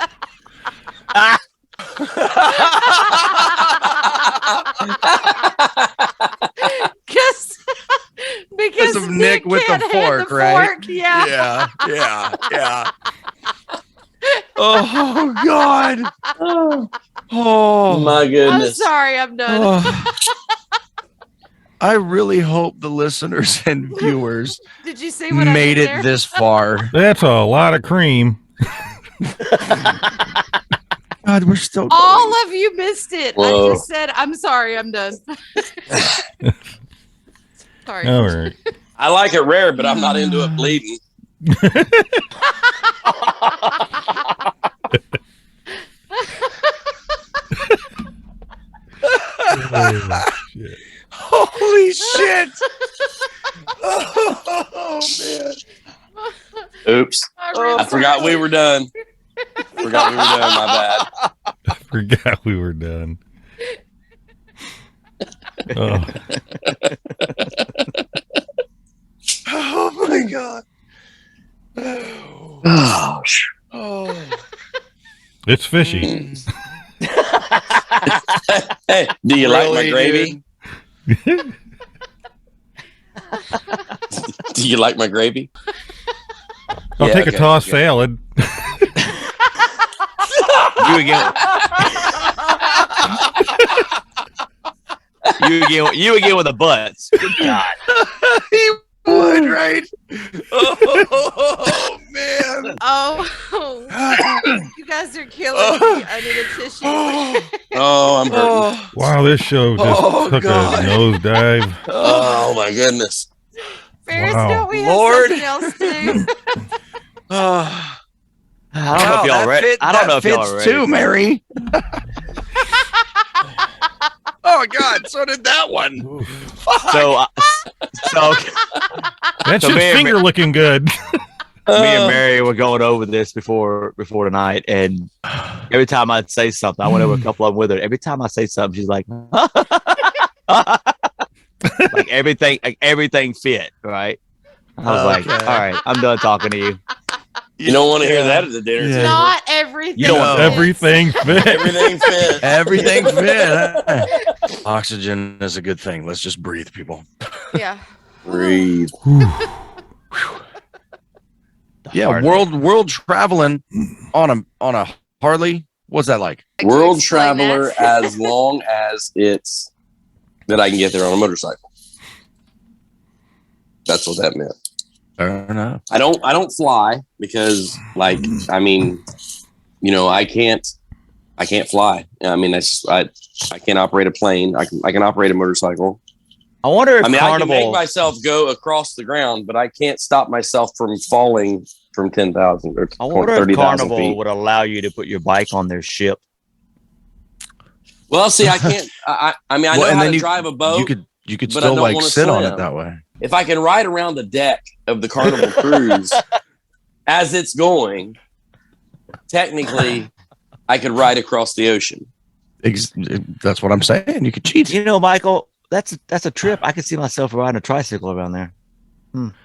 Because of Nick with the fork, right? Yeah. Yeah. Oh God. Oh My I'm goodness. sorry, I'm done. Oh. I really hope the listeners and viewers Did you see what made I did it there? this far. That's a lot of cream. God, we're still All of you missed it. Whoa. I just said, I'm sorry, I'm done. Sorry. All right. I like it rare, but I'm not into it bleeding. Oh, shit. Holy shit. Oh man. Oops. I forgot we were done. Forgot we were done. My bad. Forgot we were done. Oh, Oh my God. Oh, Oh. it's fishy. hey, do you like my gravy? Do you like my gravy? I'll Yeah, take okay, a tossed okay. salad. You again. You again with the butts. Good God. He would, right? Oh man. Oh, you guys are killing me. I need a tissue. Oh, I'm hurting. Oh, Wow, this show just took God. a nosedive. Oh my goodness. Ferris, Wow. don't we have Lord. something else to do? Oh. I don't know if y'all ready. I don't know if y'all are ready. too, Mary. Oh God, so did that one. So That So shit's me and finger looking good. me and Mary were going over this before tonight, and every time I'd say something, I went over a couple of them with her. Every time I say something, she's like, like everything fit, right? I was like, Okay. all right, I'm done talking to you. You don't want to hear that at the dinner Yeah. table. Not everything. You don't want fits. Everything fit. Everything fit. Everything fit. Oxygen is a good thing. Let's just breathe, people. Yeah. Breathe. Yeah, Harley. world traveling on a Harley. What's that like? Like to World explain traveler that. as long as it's that I can get there on a motorcycle. That's what that meant. Fair enough. I don't fly because I can't fly. I mean, I can't operate a plane. I can operate a motorcycle. I wonder if I mean, I can make Carnival. myself go across the ground, but I can't stop myself from falling from 10,000 or I wonder if 30,000 Carnival feet. would allow you to put your bike on their ship. Well, see, I can't. I know Well, and how then to you- drive a boat. You could but I still don't like wanna sit on swim. it that way. If I can ride around the deck of the Carnival cruise as it's going, technically, I could ride across the ocean. That's what I'm saying. You could cheat. You know, Michael, that's a trip. I could see myself riding a tricycle around there.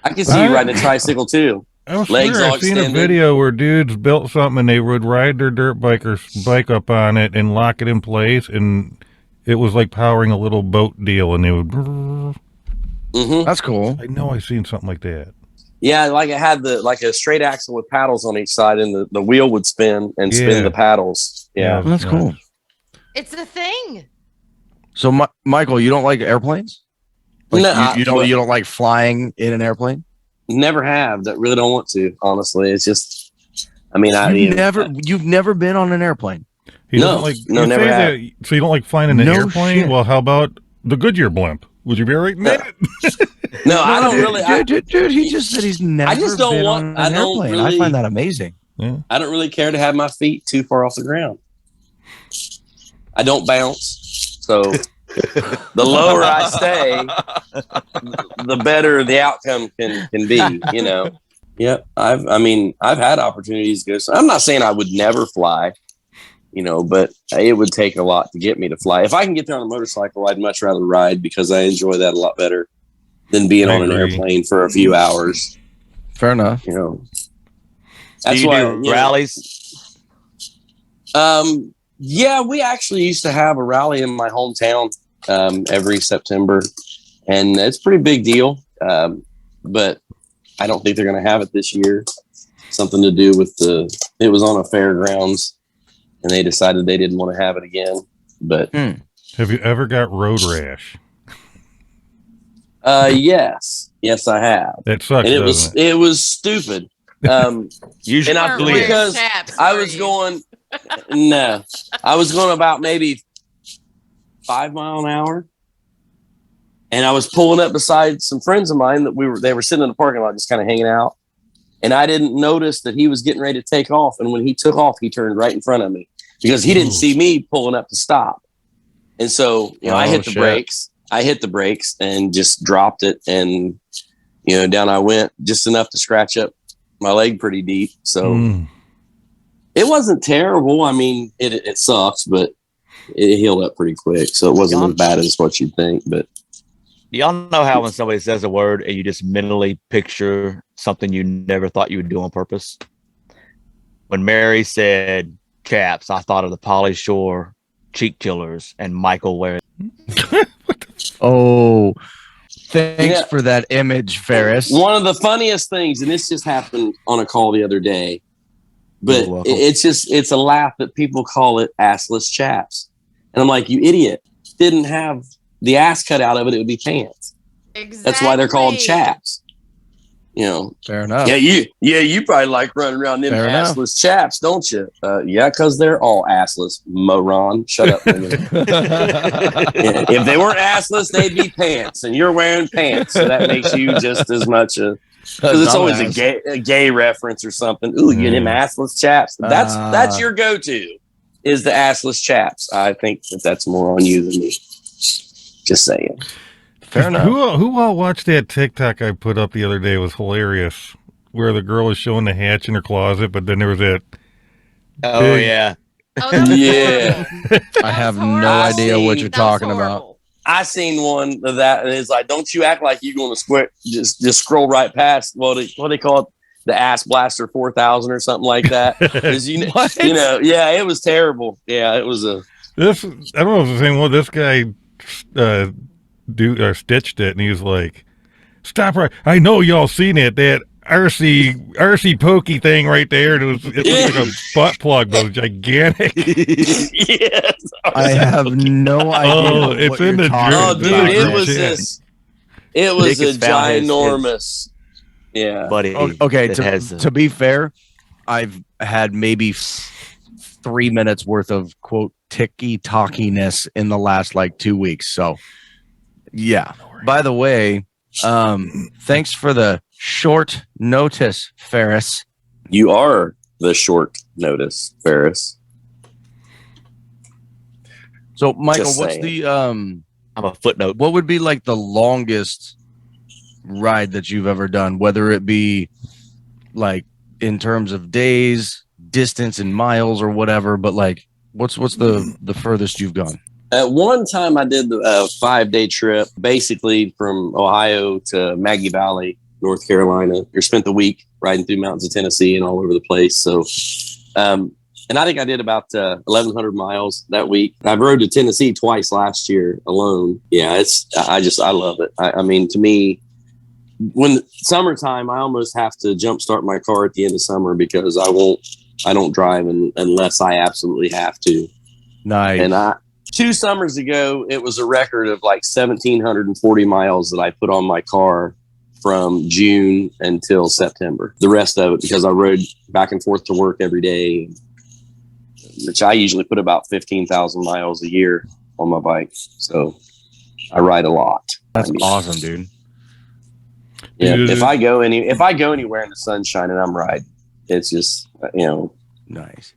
I can see you riding a tricycle too. I was Legs sure all I've seen a extended. video where dudes built something and they would ride their dirt bike up on it and lock it in place, and it was like powering a little boat deal, and they would. Hmm. That's cool. I know I've seen something like that. Yeah, like it had a straight axle with paddles on each side, and the wheel would spin and spin Yeah. the paddles. Yeah. That's cool. It's a thing. So, Michael, you don't like airplanes? Like, No, you don't like flying in an airplane? Never have. That really don't want to. Honestly, it's just. I mean, You've never been on an airplane. He No, doesn't like. no, you never say have. that, so you don't like flying in an No airplane? shit. Well, how about the Goodyear blimp? Would you be all right in that? No, I don't really. Dude, he just said he's never just don't been want- on I an don't airplane. really- I find that amazing. Yeah. I don't really care to have my feet too far off the ground. I don't bounce, so the lower I stay, the better the outcome can be. You know. Yep. I've had opportunities to go. So I'm not saying I would never fly, but it would take a lot to get me to fly. If I can get there on a motorcycle, I'd much rather ride because I enjoy that a lot better than being I on an agree. airplane for a few hours. Fair enough. You know, Do that's you why do rallies? Yeah, we actually used to have a rally in my hometown every September, and it's a pretty big deal. But I don't think they're going to have it this year. Something to do with it was on a fairgrounds, and they decided they didn't want to have it again. But Have you ever got road rash? yes, I have. That sucks. And doesn't it was stupid. Usually, And Weren't wearing because chaps, I were was you? going, no, I was going about maybe 5 miles an hour, and I was pulling up beside some friends of mine that they were sitting in the parking lot just kind of hanging out, and I didn't notice that he was getting ready to take off, and when he took off, he turned right in front of me because he didn't see me pulling up to stop, and so I hit the brakes. I hit the brakes and just dropped it, and down I went, just enough to scratch up my leg pretty deep. So it wasn't terrible. I mean, it sucks, but it healed up pretty quick. So it wasn't as bad as what you'd think. But do y'all know how when somebody says a word and you just mentally picture something you never thought you would do on purpose? When Mary said chaps, I thought of the Pauly Shore cheek killers and Michael Ware. Oh, thanks for that image, Farris. One of the funniest things, and this just happened on a call the other day, but it's a laugh that people call it assless chaps. And I'm like, you idiot. Didn't have the ass cut out of it, it would be pants. Exactly. That's why they're called chaps. Fair enough. Yeah, you probably like running around them assless chaps, don't you? Yeah, because they're all assless, moron. Shut up. If they weren't assless, they'd be pants, and you're wearing pants, so that makes you just as much because it's always a gay reference or something. Ooh, you them assless chaps. That's your go-to is the assless chaps. I think that's more on you than me. Just saying. Fair enough. Who all watched that TikTok I put up the other day? It was hilarious, where the girl was showing the hatch in her closet, but then there was that. Oh yeah. Oh, that was Yeah. horrible. I have That's no horrible. idea what you're That was talking about. horrible. I seen one of that, and it's like, don't you act like you're going to just scroll right past what they call it, the Ass Blaster 4000 or something like that. Yeah, it was terrible. Yeah, it was a. This I don't know if it's the same one. This guy stitched it, and he was like, "Stop right! I know y'all seen it. That RC pokey thing right there. It looked like a butt plug, but it was gigantic." Yes, I have no idea. Oh, it's in the Oh, group. dude, it Group was chat. this. It was Nick a has found his ginormous. Yeah, buddy. Okay, that has to be fair, I've had maybe 3 minutes worth of quote ticky-talkiness in the last 2 weeks. So, yeah. By the way, thanks for the short notice, Farris. you are the short notice, Farris. So, Michael, Just what's saying. the I'm a footnote. what would be the longest ride that you've ever done, whether it be in terms of days, distance in miles or whatever, but what's the furthest you've gone? At one time, I did the 5-day trip, basically from Ohio to Maggie Valley, North Carolina. You spent the week riding through mountains of Tennessee and all over the place. So, and I think I did about 1,100 miles that week. I rode to Tennessee twice last year alone. Yeah, I love it. I mean, to me, when summertime, I almost have to jumpstart my car at the end of summer because I don't drive unless I absolutely have to. Nice. And 2 summers ago, it was a record of 1,740 miles that I put on my car from June until September. The rest of it, because I rode back and forth to work every day, which I usually put about 15,000 miles a year on my bike. So I ride a lot. That's awesome, dude. Yeah. If I go anywhere in the sunshine and I'm riding, it's just, Nice.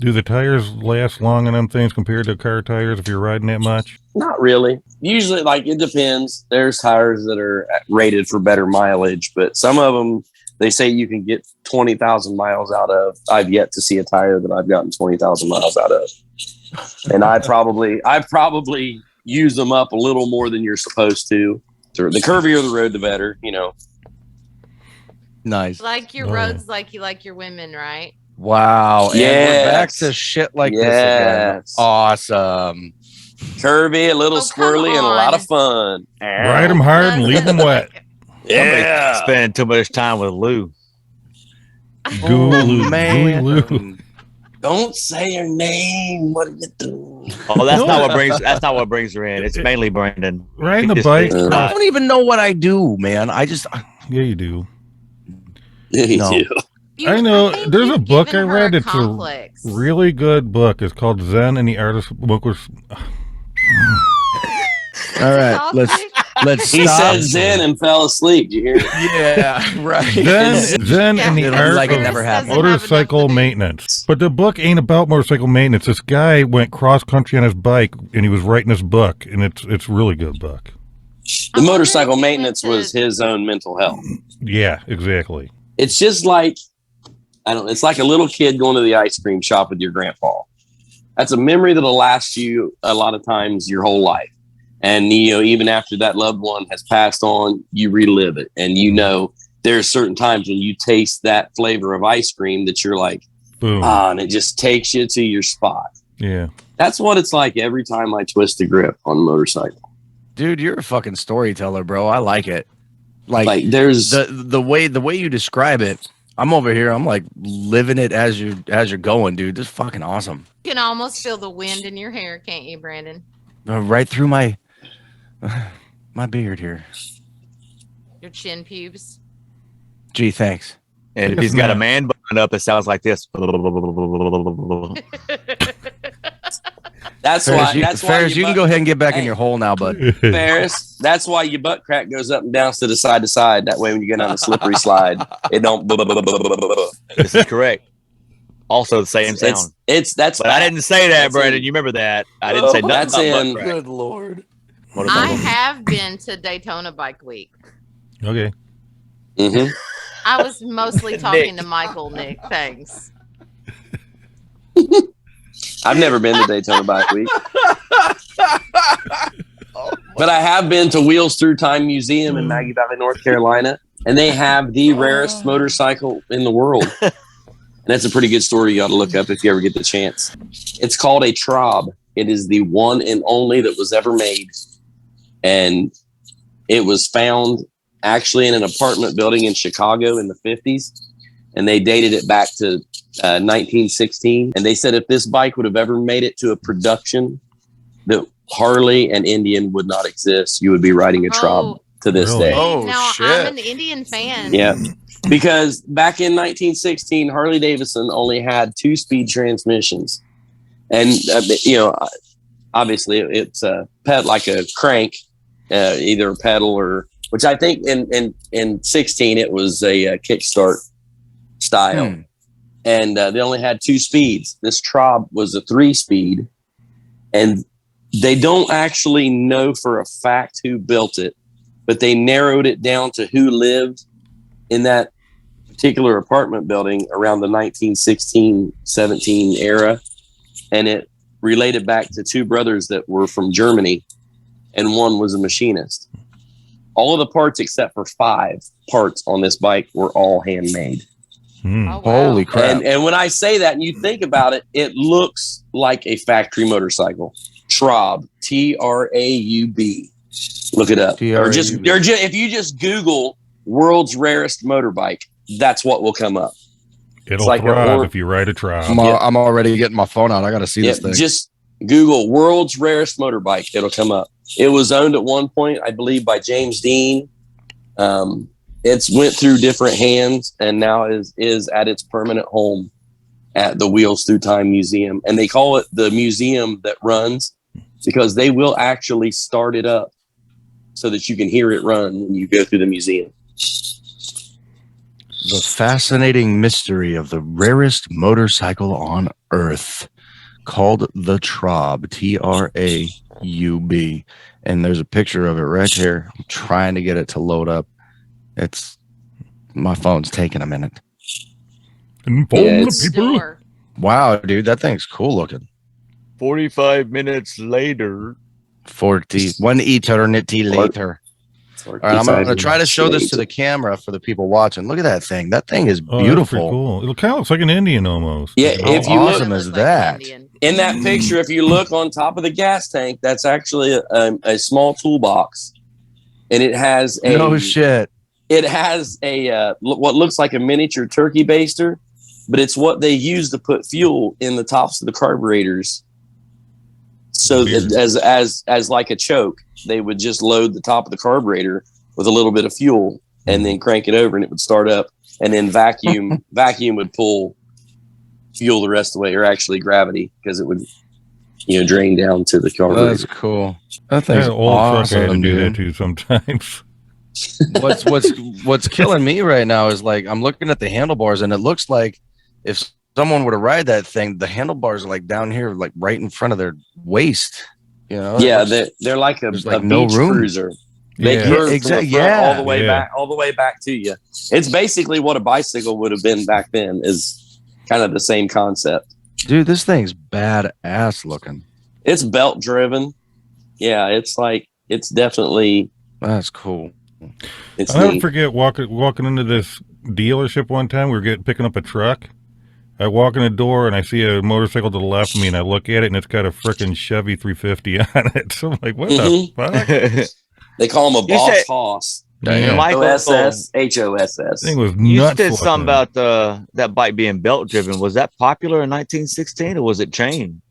Do the tires last long on them things compared to car tires if you're riding that much? not really. Usually, it depends. There's tires that are rated for better mileage, but some of them, they say you can get 20,000 miles out of. I've yet to see a tire that I've gotten 20,000 miles out of. And I probably use them up a little more than you're supposed to. The curvier the road, the better, Nice. Like your Oh. roads, like you like your women, right? Wow. And we're back Yes. to shit like this again. Yes. Awesome. Curvy, a little Oh, come squirrely, and a lot on. of fun. Ride them hard and leave them wet. Yeah. Spending too much time with Lou. Gooey Lou. Gooey man. Lou. Don't say her name. What are you doing? Oh, that's No. not what brings. That's not what brings her in. It's mainly Brandon. Riding the Just- bike. I don't even know what I do, man. I just Yeah, you do. Yeah, you No. do. I know. think There's a you've book I given her read. a It's a complex. really good book. It's called Zen and the Artist Book was. all right. Let's He stop. said Zen and fell asleep. Did you hear it? Yeah, right. Zen and the Yeah, art like it of never happened. motorcycle maintenance. But the book ain't about motorcycle maintenance. This guy went cross country on his bike and he was writing this book, and it's a really good book. The I wonder motorcycle if he maintenance went to- was his own mental health. Yeah, exactly. It's just like it's like a little kid going to the ice cream shop with your grandpa. That's a memory that'll last you a lot of times your whole life. And even after that loved one has passed on, you relive it. And there are certain times when you taste that flavor of ice cream that you're like, Boom. and it just takes you to your spot. Yeah. That's what it's like every time I twist a grip on a motorcycle. Dude, you're a fucking storyteller, bro. I like it. Like there's the way you describe it. I'm over here. I'm like living it as you're going, dude. This is fucking awesome. You can almost feel the wind in your hair, can't you, Brandon? Right through my beard here. Your chin pubes. Gee, thanks. And if he's got a man button up, it sounds like this. that's Farris, why Farris, you can go ahead and get back in your hole now, bud. Farris, that's why your butt crack goes up and down to the side to side. That way, when you get on a slippery slide, it don't. This is correct. Also, the same sound. That's. But I didn't say that, That's Brandon. in- You remember that? I didn't say nothing That's about in. butt crack. Good lord. I have been to Daytona Bike Week. Okay. Mm-hmm. I was mostly talking to Michael, Nick. Thanks. I've never been to Daytona Bike Week, but I have been to Wheels Through Time Museum in Maggie Valley, North Carolina, and they have the rarest motorcycle in the world. And that's a pretty good story you ought to look up if you ever get the chance. It's called a Traub. It is the one and only that was ever made. And it was found actually in an apartment building in Chicago in the 50s. And they dated it back to 1916. And they said if this bike would have ever made it to a production, that Harley and Indian would not exist. You would be riding a Traub to this Really? day. Oh, now, shit. I'm an Indian fan. Yeah. Because back in 1916, Harley Davidson only had 2-speed transmissions. And, obviously it's a pet like a crank, either a pedal or, which I think in 16, it was a kickstart style. And they only had 2 speeds. This Traub was a 3-speed. And they don't actually know for a fact who built it, but they narrowed it down to who lived in that particular apartment building around the 1916-17 era. And it related back to 2 brothers that were from Germany, and one was a machinist. All of the parts except for 5 parts on this bike were all handmade. Hmm. Oh, wow. Holy crap. And when I say that and you think about it, it looks like a factory motorcycle. Traub, Traub. Look it up. Or just if you just Google world's rarest motorbike, that's what will come up. It'll like throb if you ride a Traub. I'm already getting my phone out. I got to see this thing. Just Google world's rarest motorbike. It'll come up. It was owned at one point, I believe, by James Dean. It's went through different hands and now is at its permanent home at the Wheels Through Time Museum. And they call it the museum that runs because they will actually start it up so that you can hear it run when you go through the museum. The fascinating mystery of the rarest motorcycle on Earth, called the Traub, Traub. And there's a picture of it right here. I'm trying to get it to load up. My phone's taking a minute. Inform Yeah, the people. Sure. Wow, dude, that thing's cool looking. 45 minutes later. 40, 1 eternity later. All right, I'm going to try to show this to the camera for the people watching. Look at that thing. That thing is Oh, that's beautiful. pretty cool. It kind of looks like an Indian almost. Yeah, How if you awesome look is that? in that picture, if you look on top of the gas tank, that's actually a small toolbox, and it has a No shit. It has a what looks like a miniature turkey baster, but it's what they use to put fuel in the tops of the carburetors. So that as like a choke, they would just load the top of the carburetor with a little bit of fuel and then crank it over, and it would start up, and then vacuum would pull fuel the rest of the way, or actually gravity, because it would drain down to the carburetor. That's cool. That thing's That old truck I had to awesome, do that dude. too sometimes. What's killing me right now is like I'm looking at the handlebars, and it looks like if someone were to ride that thing, the handlebars are like down here, like right in front of their waist. Yeah, they're like a like beach no room. cruiser. They Yeah. curve Exactly. from the front Yeah. all the way back to you. It's basically what a bicycle would have been back then. Is kind of the same concept. Dude, this thing's badass looking. It's belt driven. Yeah, it's definitely. That's cool. It's I'll never neat. forget walking into this dealership one time. We were picking up a truck. I walk in the door and I see a motorcycle to the left of me, and I look at it, and it's got a freaking Chevy 350 on it. So I'm like, what the fuck? They call them a You boss said- hoss. Damn. Michael, OSS, HOSS. Thing was you nuts. said looking. something about that bike being belt driven. Was that popular in 1916, or was it chain?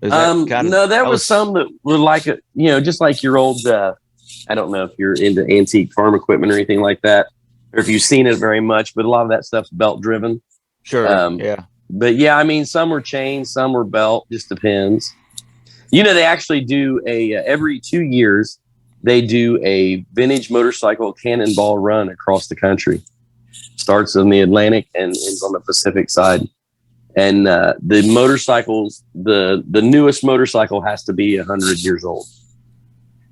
Is that No, there was some that were like just like your old. I don't know if you're into antique farm equipment or anything like that, or if you've seen it very much, but a lot of that stuff's belt driven. Sure. Yeah. But yeah, I mean, some were chain, some were belt. Just depends. They actually do every 2 years. They do a vintage motorcycle cannonball run across the country. Starts on the Atlantic and ends on the Pacific side. And the motorcycles, the newest motorcycle has to be 100 years old.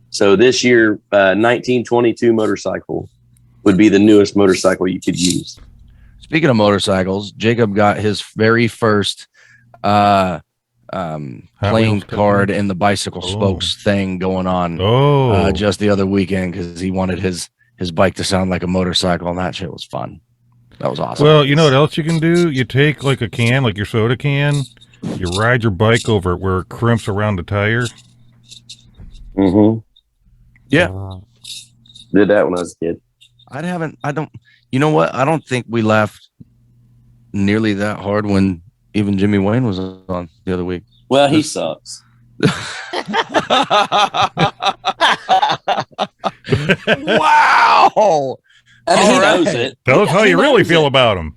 So this year, 1922 motorcycle would be the newest motorcycle you could use. Speaking of motorcycles, Jacob got his very first playing Wheels card in the bicycle spokes thing going on just the other weekend, because he wanted his bike to sound like a motorcycle, and that shit was fun. That was awesome. Well, you know what else you can do? You take like a can, like your soda can, you ride your bike over it where it crimps around the tire. Mm-hmm. Yeah. Did that when I was a kid. You know what? I don't think we laughed nearly that hard when even Jimmy Wayne was on the other week. Well, he sucks. Wow. I mean, he All knows right. it. Tell us how He you really knows feel it. about him.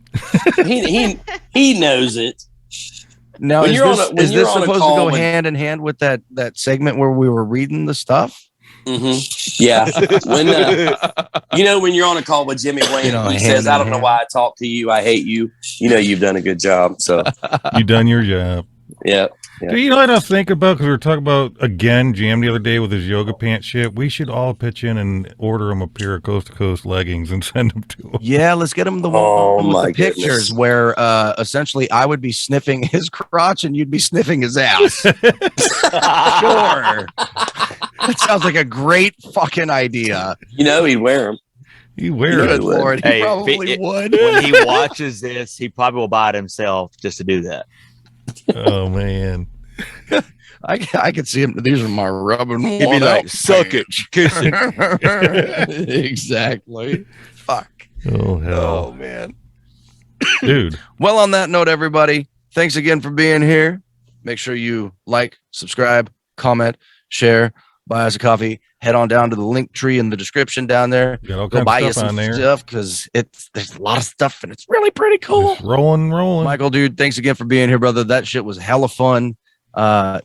He knows it. Now, When is you're on this, a- when is you're this on a supposed to call go with- hand in hand with that segment where we were reading the stuff? Mm-hmm. Yeah. When you're on a call with Jimmy Wayne, he says, "I don't know why I talk to you. I hate you." You've done a good job. So You done your job. yeah. Do you know what I was thinking about? Because we were talking about, again, Jam the other day with his yoga pants shit. We should all pitch in and order him a pair of coast-to-coast leggings and send them to him. Yeah, let's get him the one Oh, with my the pictures goodness. where essentially I would be sniffing his crotch and you'd be sniffing his ass. Sure. That sounds like a great fucking idea. He'd wear them. He wears Good it. Lord, he Hey, probably would. When he watches this, he probably will buy it himself just to do that. Oh, man. I could see him. These are my rubbing He'd be one like, out "Suck it, kiss it." Exactly. Fuck. Oh, hell. Oh, man. Dude. Well, on that note, everybody, thanks again for being here. Make sure you like, subscribe, comment, share, buy us a coffee. Head on down to the link tree in the description down there. Got all Go kinds buy of you stuff some on there. stuff because there's a lot of stuff and it's really pretty cool. Just rolling. Michael, dude, thanks again for being here, brother. That shit was hella fun.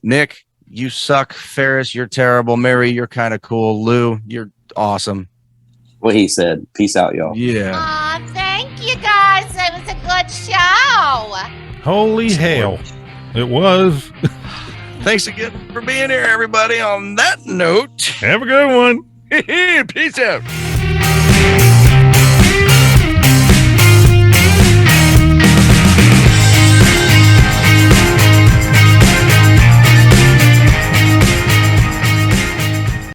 Nick, you suck. Farris, you're terrible. Mary, you're kind of cool. Lou, you're awesome. What he said. Peace out, y'all. Yeah. Aw, thank you guys. It was a good show. Holy hell. It was. Thanks again for being here, everybody. On that note, Have a good one. peace out.